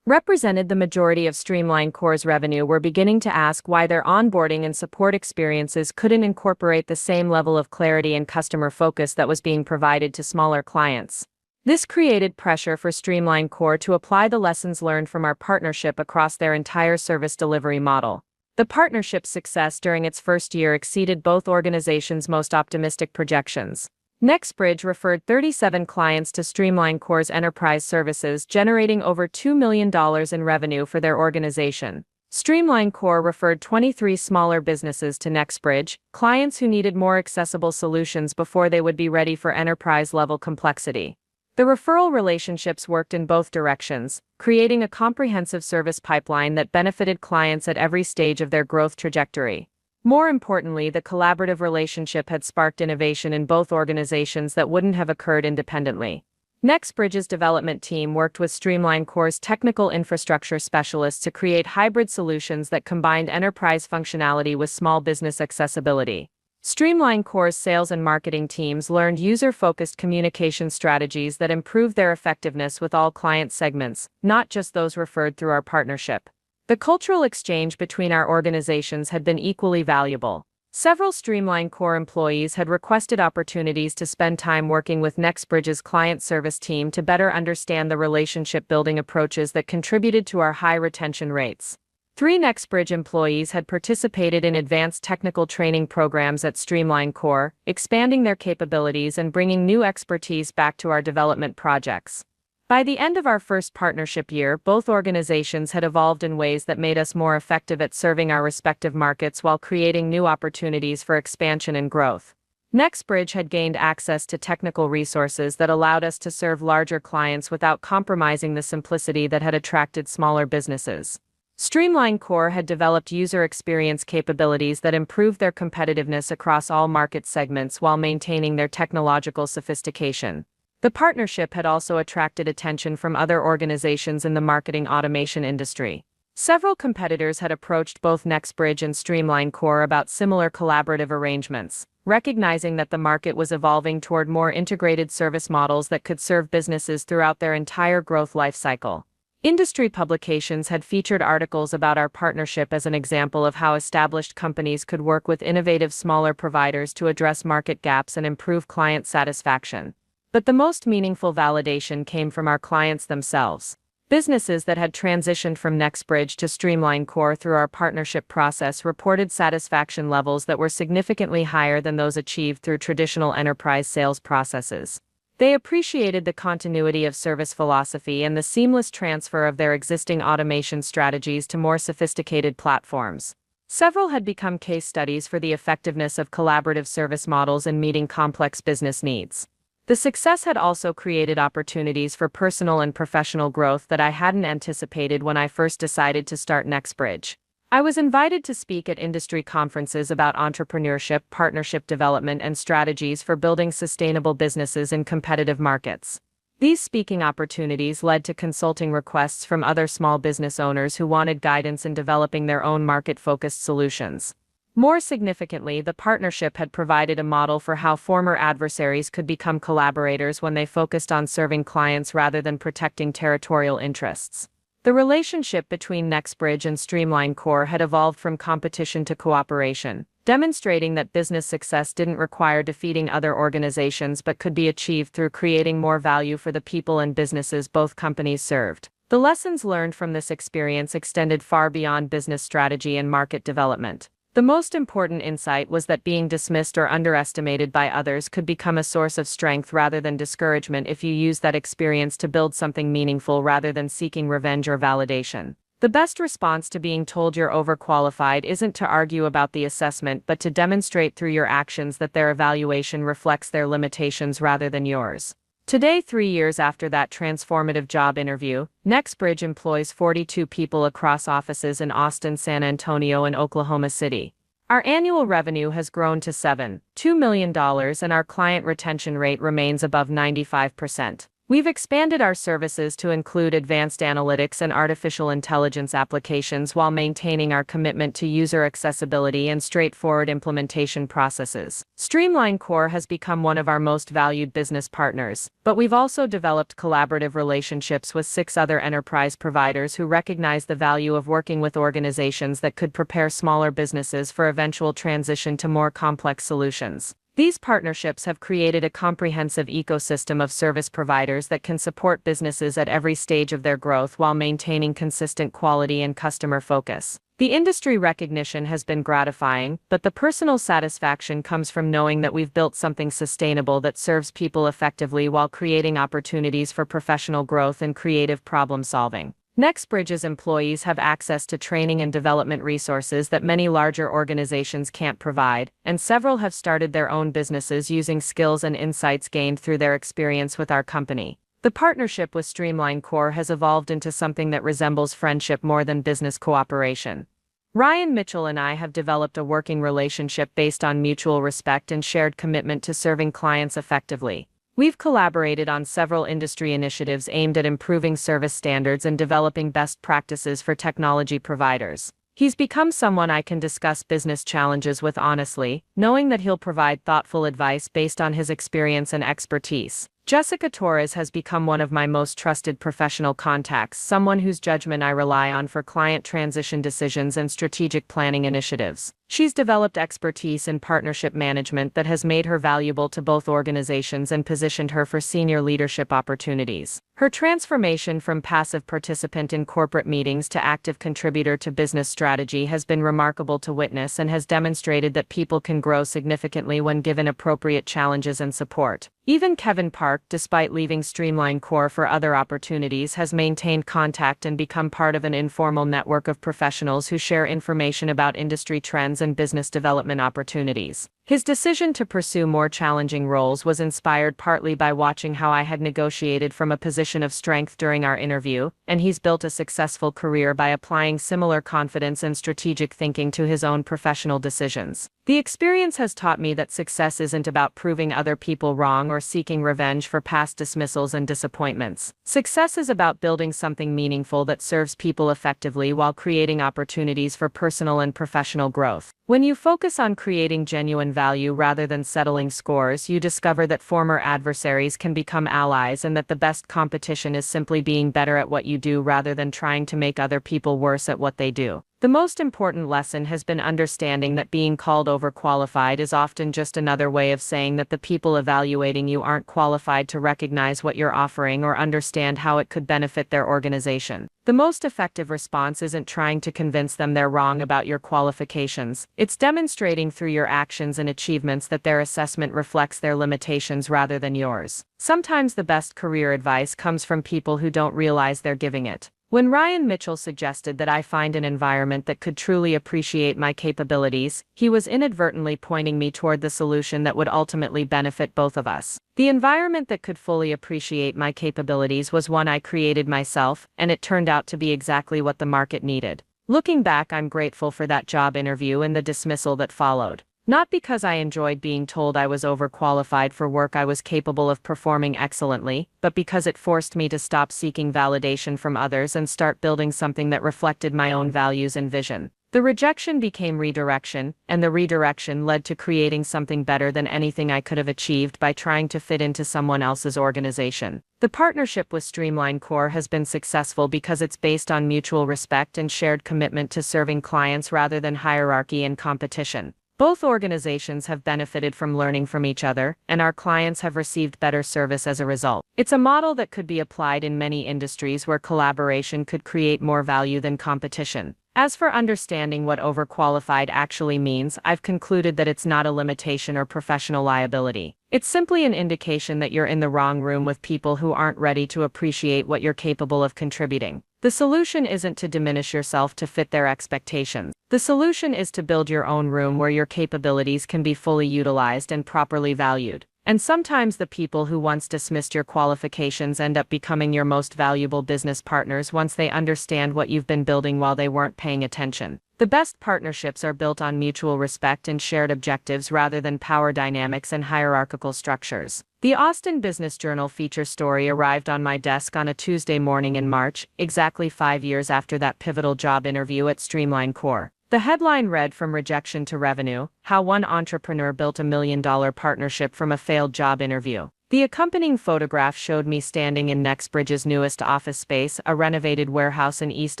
represented the majority of Streamline Core's revenue were beginning to ask why their onboarding and support experiences couldn't incorporate the same level of clarity and customer focus that was being provided to smaller clients. This created pressure for Streamline Core to apply the lessons learned from our partnership across their entire service delivery model. The partnership's success during its first year exceeded both organizations' most optimistic projections. NextBridge referred 37 clients to Streamline Core's enterprise services, generating over $2 million in revenue for their organization. Streamline Core referred 23 smaller businesses to NextBridge, clients who needed more accessible solutions before they would be ready for enterprise-level complexity. The referral relationships worked in both directions, creating a comprehensive service pipeline that benefited clients at every stage of their growth trajectory. More importantly, the collaborative relationship had sparked innovation in both organizations that wouldn't have occurred independently. NextBridge's development team worked with Streamline Core's technical infrastructure specialists to create hybrid solutions that combined enterprise functionality with small business accessibility. Streamline Core's sales and marketing teams learned user-focused communication strategies that improved their effectiveness with all client segments, not just those referred through our partnership. The cultural exchange between our organizations had been equally valuable. Several Streamline Core employees had requested opportunities to spend time working with NextBridge's client service team to better understand the relationship-building approaches that contributed to our high retention rates. 3 NextBridge employees had participated in advanced technical training programs at Streamline Core, expanding their capabilities and bringing new expertise back to our development projects. By the end of our first partnership year, both organizations had evolved in ways that made us more effective at serving our respective markets while creating new opportunities for expansion and growth. NextBridge had gained access to technical resources that allowed us to serve larger clients without compromising the simplicity that had attracted smaller businesses. Streamline Core had developed user experience capabilities that improved their competitiveness across all market segments while maintaining their technological sophistication. The partnership had also attracted attention from other organizations in the marketing automation industry. Several competitors had approached both NextBridge and Streamline Core about similar collaborative arrangements, recognizing that the market was evolving toward more integrated service models that could serve businesses throughout their entire growth lifecycle. Industry publications had featured articles about our partnership as an example of how established companies could work with innovative smaller providers to address market gaps and improve client satisfaction. But the most meaningful validation came from our clients themselves. Businesses that had transitioned from NextBridge to Streamline Core through our partnership process reported satisfaction levels that were significantly higher than those achieved through traditional enterprise sales processes. They appreciated the continuity of service philosophy and the seamless transfer of their existing automation strategies to more sophisticated platforms. Several had become case studies for the effectiveness of collaborative service models in meeting complex business needs. The success had also created opportunities for personal and professional growth that I hadn't anticipated when I first decided to start NextBridge. I was invited to speak at industry conferences about entrepreneurship, partnership development, and strategies for building sustainable businesses in competitive markets. These speaking opportunities led to consulting requests from other small business owners who wanted guidance in developing their own market-focused solutions. More significantly, the partnership had provided a model for how former adversaries could become collaborators when they focused on serving clients rather than protecting territorial interests. The relationship between NextBridge and Streamline Core had evolved from competition to cooperation, demonstrating that business success didn't require defeating other organizations but could be achieved through creating more value for the people and businesses both companies served. The lessons learned from this experience extended far beyond business strategy and market development. The most important insight was that being dismissed or underestimated by others could become a source of strength rather than discouragement if you use that experience to build something meaningful rather than seeking revenge or validation. The best response to being told you're overqualified isn't to argue about the assessment but to demonstrate through your actions that their evaluation reflects their limitations rather than yours. Today, 3 years after that transformative job interview, NextBridge employs 42 people across offices in Austin, San Antonio, and Oklahoma City. Our annual revenue has grown to $7.2 million and our client retention rate remains above 95%. We've expanded our services to include advanced analytics and artificial intelligence applications while maintaining our commitment to user accessibility and straightforward implementation processes. Streamline Core has become one of our most valued business partners, but we've also developed collaborative relationships with 6 other enterprise providers who recognize the value of working with organizations that could prepare smaller businesses for eventual transition to more complex solutions. These partnerships have created a comprehensive ecosystem of service providers that can support businesses at every stage of their growth while maintaining consistent quality and customer focus. The industry recognition has been gratifying, but the personal satisfaction comes from knowing that we've built something sustainable that serves people effectively while creating opportunities for professional growth and creative problem solving. NextBridge's employees have access to training and development resources that many larger organizations can't provide, and several have started their own businesses using skills and insights gained through their experience with our company. The partnership with Streamline Core has evolved into something that resembles friendship more than business cooperation. Ryan Mitchell and I have developed a working relationship based on mutual respect and shared commitment to serving clients effectively. We've collaborated on several industry initiatives aimed at improving service standards and developing best practices for technology providers. He's become someone I can discuss business challenges with honestly, knowing that he'll provide thoughtful advice based on his experience and expertise. Jessica Torres has become one of my most trusted professional contacts, someone whose judgment I rely on for client transition decisions and strategic planning initiatives. She's developed expertise in partnership management that has made her valuable to both organizations and positioned her for senior leadership opportunities. Her transformation from passive participant in corporate meetings to active contributor to business strategy has been remarkable to witness and has demonstrated that people can grow significantly when given appropriate challenges and support. Even Kevin Park, despite leaving Streamline Core for other opportunities, has maintained contact and become part of an informal network of professionals who share information about industry trends and business development opportunities. His decision to pursue more challenging roles was inspired partly by watching how I had negotiated from a position of strength during our interview, and he's built a successful career by applying similar confidence and strategic thinking to his own professional decisions. The experience has taught me that success isn't about proving other people wrong or seeking revenge for past dismissals and disappointments. Success is about building something meaningful that serves people effectively while creating opportunities for personal and professional growth. When you focus on creating genuine value rather than settling scores, you discover that former adversaries can become allies and that the best competition is simply being better at what you do rather than trying to make other people worse at what they do. The most important lesson has been understanding that being called overqualified is often just another way of saying that the people evaluating you aren't qualified to recognize what you're offering or understand how it could benefit their organization. The most effective response isn't trying to convince them they're wrong about your qualifications. It's demonstrating through your actions and achievements that their assessment reflects their limitations rather than yours. Sometimes the best career advice comes from people who don't realize they're giving it. When Ryan Mitchell suggested that I find an environment that could truly appreciate my capabilities, he was inadvertently pointing me toward the solution that would ultimately benefit both of us. The environment that could fully appreciate my capabilities was one I created myself, and it turned out to be exactly what the market needed. Looking back, I'm grateful for that job interview and the dismissal that followed. Not because I enjoyed being told I was overqualified for work I was capable of performing excellently, but because it forced me to stop seeking validation from others and start building something that reflected my own values and vision. The rejection became redirection, and the redirection led to creating something better than anything I could have achieved by trying to fit into someone else's organization. The partnership with Streamline Core has been successful because it's based on mutual respect and shared commitment to serving clients rather than hierarchy and competition. Both organizations have benefited from learning from each other, and our clients have received better service as a result. It's a model that could be applied in many industries where collaboration could create more value than competition. As for understanding what overqualified actually means, I've concluded that it's not a limitation or professional liability. It's simply an indication that you're in the wrong room with people who aren't ready to appreciate what you're capable of contributing. The solution isn't to diminish yourself to fit their expectations. The solution is to build your own room where your capabilities can be fully utilized and properly valued. And sometimes the people who once dismissed your qualifications end up becoming your most valuable business partners once they understand what you've been building while they weren't paying attention. The best partnerships are built on mutual respect and shared objectives rather than power dynamics and hierarchical structures. The Austin Business Journal feature story arrived on my desk on a Tuesday morning in March, exactly 5 years after that pivotal job interview at Streamline Core. The headline read "From Rejection to Revenue: How One Entrepreneur Built a $1 Million Partnership from a Failed Job Interview." The accompanying photograph showed me standing in NextBridge's newest office space, a renovated warehouse in East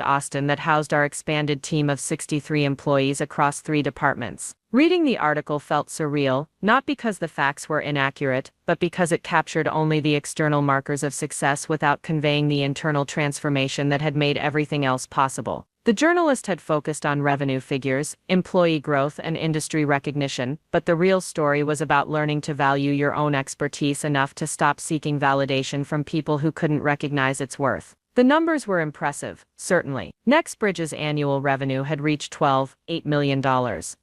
Austin that housed our expanded team of 63 employees across 3 departments. Reading the article felt surreal, not because the facts were inaccurate, but because it captured only the external markers of success without conveying the internal transformation that had made everything else possible. The journalist had focused on revenue figures, employee growth, and industry recognition, but the real story was about learning to value your own expertise enough to stop seeking validation from people who couldn't recognize its worth. The numbers were impressive, certainly. NextBridge's annual revenue had reached $12.8 million,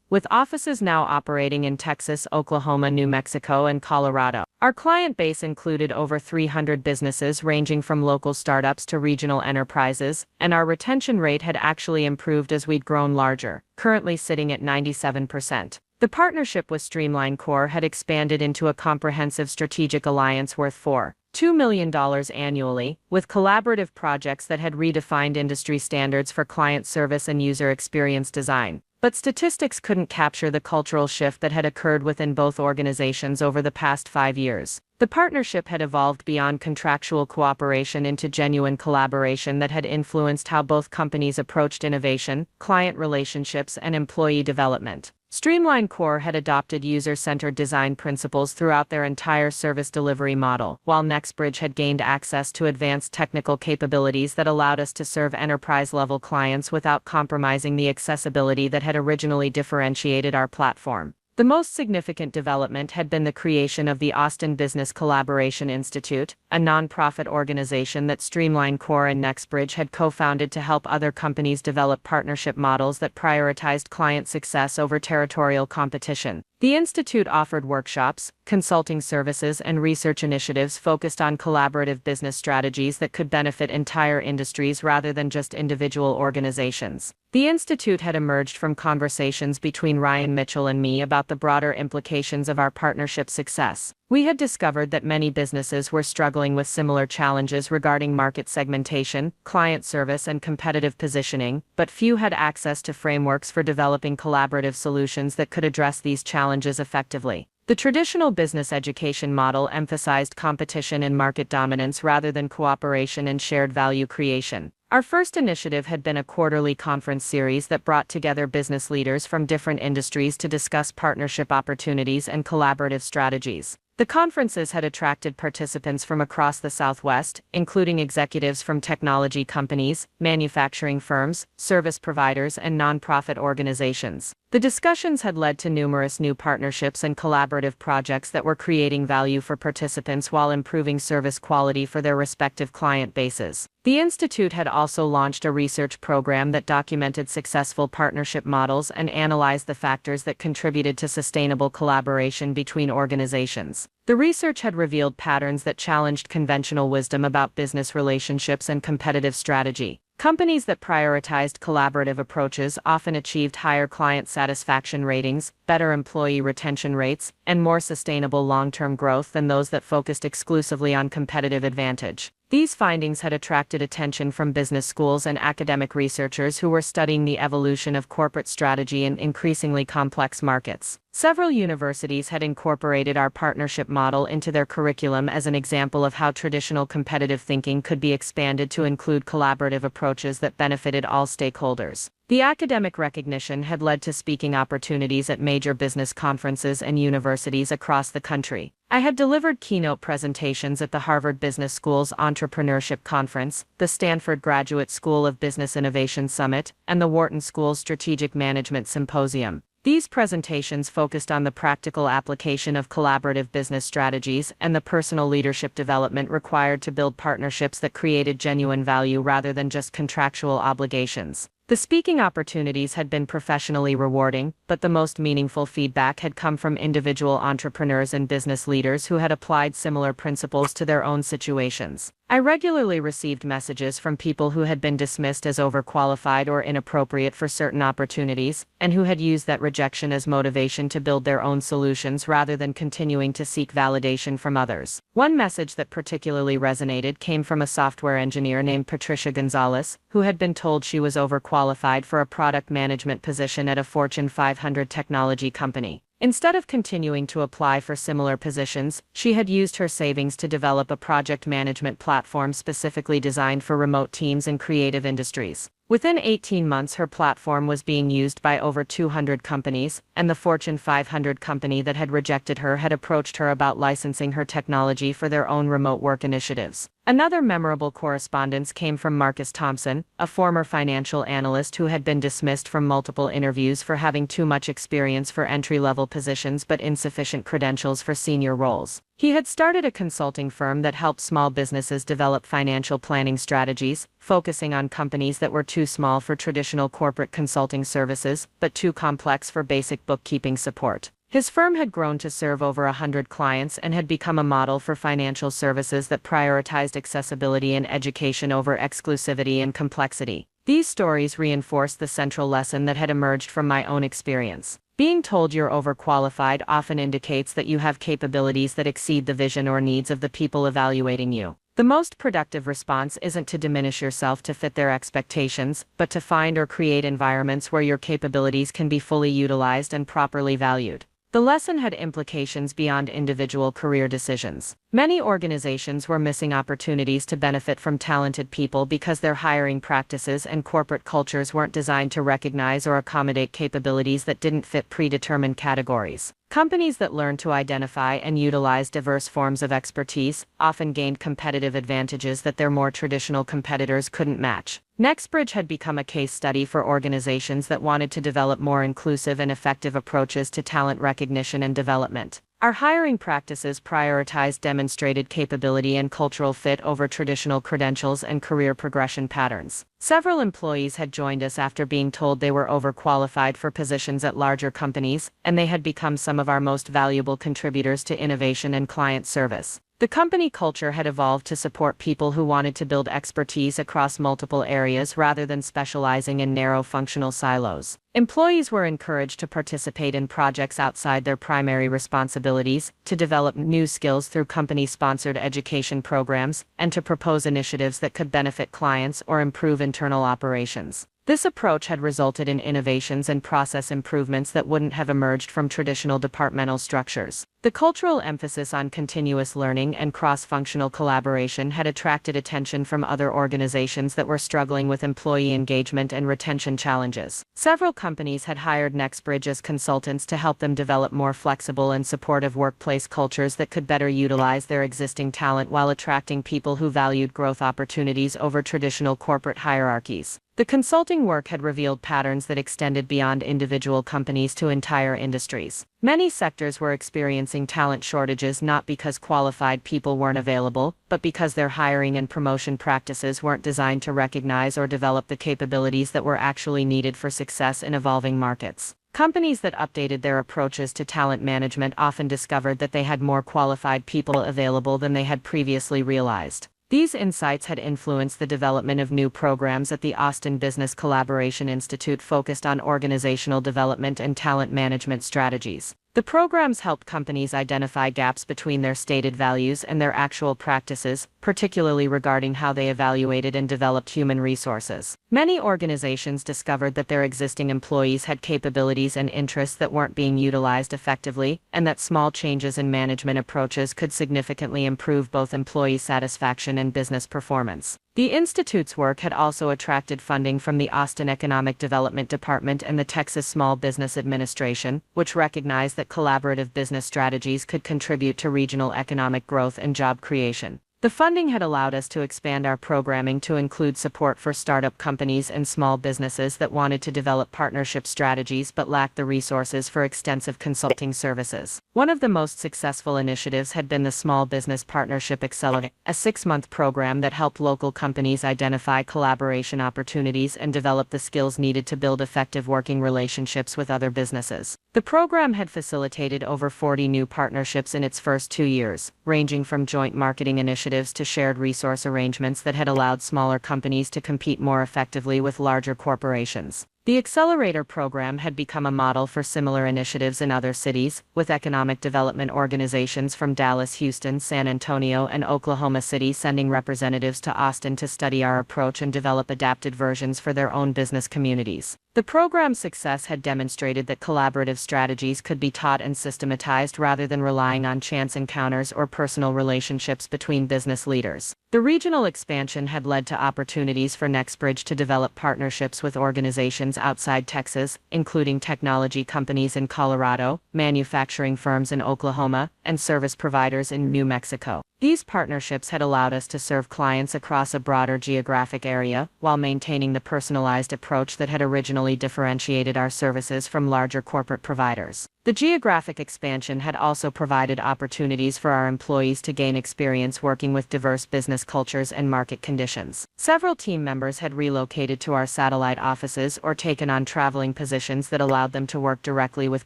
with offices now operating in Texas, Oklahoma, New Mexico, and Colorado. Our client base included over 300 businesses ranging from local startups to regional enterprises, and our retention rate had actually improved as we'd grown larger, currently sitting at 97%. The partnership with Streamline Core had expanded into a comprehensive strategic alliance worth $4.2 million annually, with collaborative projects that had redefined industry standards for client service and user experience design. But statistics couldn't capture the cultural shift that had occurred within both organizations over the past 5 years. The partnership had evolved beyond contractual cooperation into genuine collaboration that had influenced how both companies approached innovation, client relationships, and employee development. Streamline Core had adopted user-centered design principles throughout their entire service delivery model, while NextBridge had gained access to advanced technical capabilities that allowed us to serve enterprise-level clients without compromising the accessibility that had originally differentiated our platform. The most significant development had been the creation of the Austin Business Collaboration Institute, a nonprofit organization that Streamline Core and NextBridge had co-founded to help other companies develop partnership models that prioritized client success over territorial competition. The institute offered workshops, consulting services, and research initiatives focused on collaborative business strategies that could benefit entire industries rather than just individual organizations. The institute had emerged from conversations between Ryan Mitchell and me about the broader implications of our partnership success. We had discovered that many businesses were struggling with similar challenges regarding market segmentation, client service, and competitive positioning, but few had access to frameworks for developing collaborative solutions that could address these challenges effectively. The traditional business education model emphasized competition and market dominance rather than cooperation and shared value creation. Our first initiative had been a quarterly conference series that brought together business leaders from different industries to discuss partnership opportunities and collaborative strategies. The conferences had attracted participants from across the Southwest, including executives from technology companies, manufacturing firms, service providers, and nonprofit organizations. The discussions had led to numerous new partnerships and collaborative projects that were creating value for participants while improving service quality for their respective client bases. The Institute had also launched a research program that documented successful partnership models and analyzed the factors that contributed to sustainable collaboration between organizations. The research had revealed patterns that challenged conventional wisdom about business relationships and competitive strategy. Companies that prioritized collaborative approaches often achieved higher client satisfaction ratings, better employee retention rates, and more sustainable long-term growth than those that focused exclusively on competitive advantage. These findings had attracted attention from business schools and academic researchers who were studying the evolution of corporate strategy in increasingly complex markets. Several universities had incorporated our partnership model into their curriculum as an example of how traditional competitive thinking could be expanded to include collaborative approaches that benefited all stakeholders. The academic recognition had led to speaking opportunities at major business conferences and universities across the country. I had delivered keynote presentations at the Harvard Business School's Entrepreneurship Conference, the Stanford Graduate School of Business Innovation Summit, and the Wharton School's Strategic Management Symposium. These presentations focused on the practical application of collaborative business strategies and the personal leadership development required to build partnerships that created genuine value rather than just contractual obligations. The speaking opportunities had been professionally rewarding, but the most meaningful feedback had come from individual entrepreneurs and business leaders who had applied similar principles to their own situations. I regularly received messages from people who had been dismissed as overqualified or inappropriate for certain opportunities, and who had used that rejection as motivation to build their own solutions rather than continuing to seek validation from others. One message that particularly resonated came from a software engineer named Patricia Gonzalez, who had been told she was overqualified for a product management position at a Fortune 500 technology company. Instead of continuing to apply for similar positions, she had used her savings to develop a project management platform specifically designed for remote teams in creative industries. Within 18 months, her platform was being used by over 200 companies, and the Fortune 500 company that had rejected her had approached her about licensing her technology for their own remote work initiatives. Another memorable correspondence came from Marcus Thompson, a former financial analyst who had been dismissed from multiple interviews for having too much experience for entry-level positions but insufficient credentials for senior roles. He had started a consulting firm that helped small businesses develop financial planning strategies, focusing on companies that were too small for traditional corporate consulting services, but too complex for basic bookkeeping support. His firm had grown to serve over 100 clients and had become a model for financial services that prioritized accessibility and education over exclusivity and complexity. These stories reinforced the central lesson that had emerged from my own experience. Being told you're overqualified often indicates that you have capabilities that exceed the vision or needs of the people evaluating you. The most productive response isn't to diminish yourself to fit their expectations, but to find or create environments where your capabilities can be fully utilized and properly valued. The lesson had implications beyond individual career decisions. Many organizations were missing opportunities to benefit from talented people because their hiring practices and corporate cultures weren't designed to recognize or accommodate capabilities that didn't fit predetermined categories. Companies that learned to identify and utilize diverse forms of expertise often gained competitive advantages that their more traditional competitors couldn't match. Nextbridge had become a case study for organizations that wanted to develop more inclusive and effective approaches to talent recognition and development. Our hiring practices prioritized demonstrated capability and cultural fit over traditional credentials and career progression patterns. Several employees had joined us after being told they were overqualified for positions at larger companies, and they had become some of our most valuable contributors to innovation and client service. The company culture had evolved to support people who wanted to build expertise across multiple areas rather than specializing in narrow functional silos. Employees were encouraged to participate in projects outside their primary responsibilities, to develop new skills through company-sponsored education programs, and to propose initiatives that could benefit clients or improve internal operations. This approach had resulted in innovations and process improvements that wouldn't have emerged from traditional departmental structures. The cultural emphasis on continuous learning and cross-functional collaboration had attracted attention from other organizations that were struggling with employee engagement and retention challenges. Several companies had hired Nextbridge as consultants to help them develop more flexible and supportive workplace cultures that could better utilize their existing talent while attracting people who valued growth opportunities over traditional corporate hierarchies. The consulting work had revealed patterns that extended beyond individual companies to entire industries. Many sectors were experiencing talent shortages not because qualified people weren't available, but because their hiring and promotion practices weren't designed to recognize or develop the capabilities that were actually needed for success in evolving markets. Companies that updated their approaches to talent management often discovered that they had more qualified people available than they had previously realized. These insights had influenced the development of new programs at the Austin Business Collaboration Institute focused on organizational development and talent management strategies. The programs helped companies identify gaps between their stated values and their actual practices, particularly regarding how they evaluated and developed human resources. Many organizations discovered that their existing employees had capabilities and interests that weren't being utilized effectively, and that small changes in management approaches could significantly improve both employee satisfaction and business performance. The Institute's work had also attracted funding from the Austin Economic Development Department and the Texas Small Business Administration, which recognized that collaborative business strategies could contribute to regional economic growth and job creation. The funding had allowed us to expand our programming to include support for startup companies and small businesses that wanted to develop partnership strategies but lacked the resources for extensive consulting services. One of the most successful initiatives had been the Small Business Partnership Accelerator, a 6-month program that helped local companies identify collaboration opportunities and develop the skills needed to build effective working relationships with other businesses. The program had facilitated over 40 new partnerships in its first 2 years, ranging from joint marketing initiatives initiatives to shared resource arrangements that had allowed smaller companies to compete more effectively with larger corporations. The Accelerator program had become a model for similar initiatives in other cities, with economic development organizations from Dallas, Houston, San Antonio, and Oklahoma City sending representatives to Austin to study our approach and develop adapted versions for their own business communities. The program's success had demonstrated that collaborative strategies could be taught and systematized rather than relying on chance encounters or personal relationships between business leaders. The regional expansion had led to opportunities for NextBridge to develop partnerships with organizations outside Texas, including technology companies in Colorado, manufacturing firms in Oklahoma, and service providers in New Mexico. These partnerships had allowed us to serve clients across a broader geographic area, while maintaining the personalized approach that had originally differentiated our services from larger corporate providers. The geographic expansion had also provided opportunities for our employees to gain experience working with diverse business cultures and market conditions. Several team members had relocated to our satellite offices or taken on traveling positions that allowed them to work directly with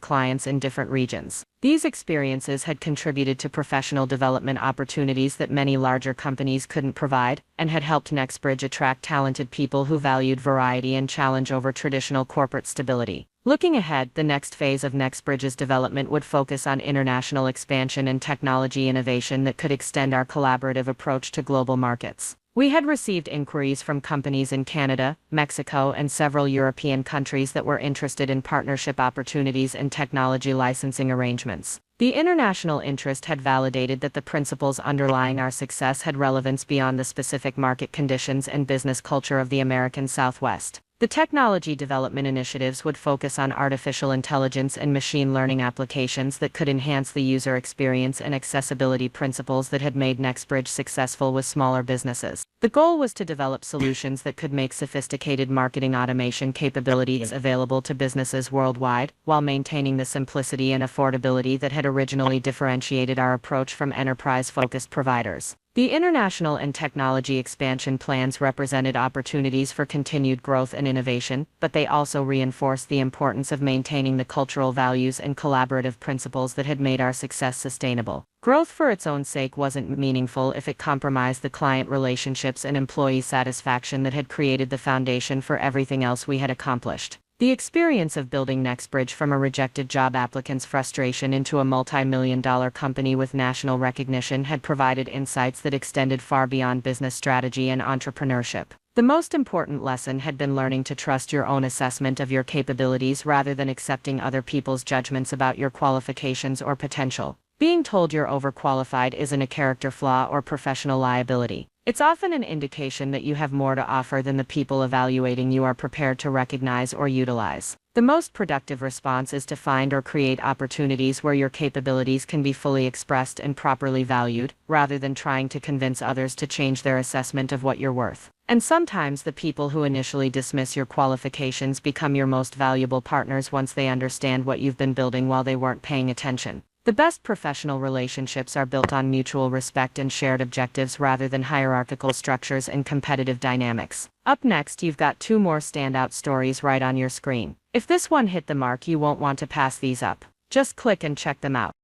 clients in different regions. These experiences had contributed to professional development opportunities that many larger companies couldn't provide, and had helped NextBridge attract talented people who valued variety and challenge over traditional corporate stability. Looking ahead, the next phase of NextBridge's development would focus on international expansion and technology innovation that could extend our collaborative approach to global markets. We had received inquiries from companies in Canada, Mexico, and several European countries that were interested in partnership opportunities and technology licensing arrangements. The international interest had validated that the principles underlying our success had relevance beyond the specific market conditions and business culture of the American Southwest. The technology development initiatives would focus on artificial intelligence and machine learning applications that could enhance the user experience and accessibility principles that had made NextBridge successful with smaller businesses. The goal was to develop solutions that could make sophisticated marketing automation capabilities available to businesses worldwide, while maintaining the simplicity and affordability that had originally differentiated our approach from enterprise-focused providers. The international and technology expansion plans represented opportunities for continued growth and innovation, but they also reinforced the importance of maintaining the cultural values and collaborative principles that had made our success sustainable. Growth for its own sake wasn't meaningful if it compromised the client relationships and employee satisfaction that had created the foundation for everything else we had accomplished. The experience of building NextBridge from a rejected job applicant's frustration into a multi-million-dollar company with national recognition had provided insights that extended far beyond business strategy and entrepreneurship. The most important lesson had been learning to trust your own assessment of your capabilities rather than accepting other people's judgments about your qualifications or potential. Being told you're overqualified isn't a character flaw or professional liability. It's often an indication that you have more to offer than the people evaluating you are prepared to recognize or utilize. The most productive response is to find or create opportunities where your capabilities can be fully expressed and properly valued, rather than trying to convince others to change their assessment of what you're worth. And sometimes the people who initially dismiss your qualifications become your most valuable partners once they understand what you've been building while they weren't paying attention. The best professional relationships are built on mutual respect and shared objectives rather than hierarchical structures and competitive dynamics. Up next, you've got two more standout stories right on your screen. If this one hit the mark, you won't want to pass these up. Just click and check them out.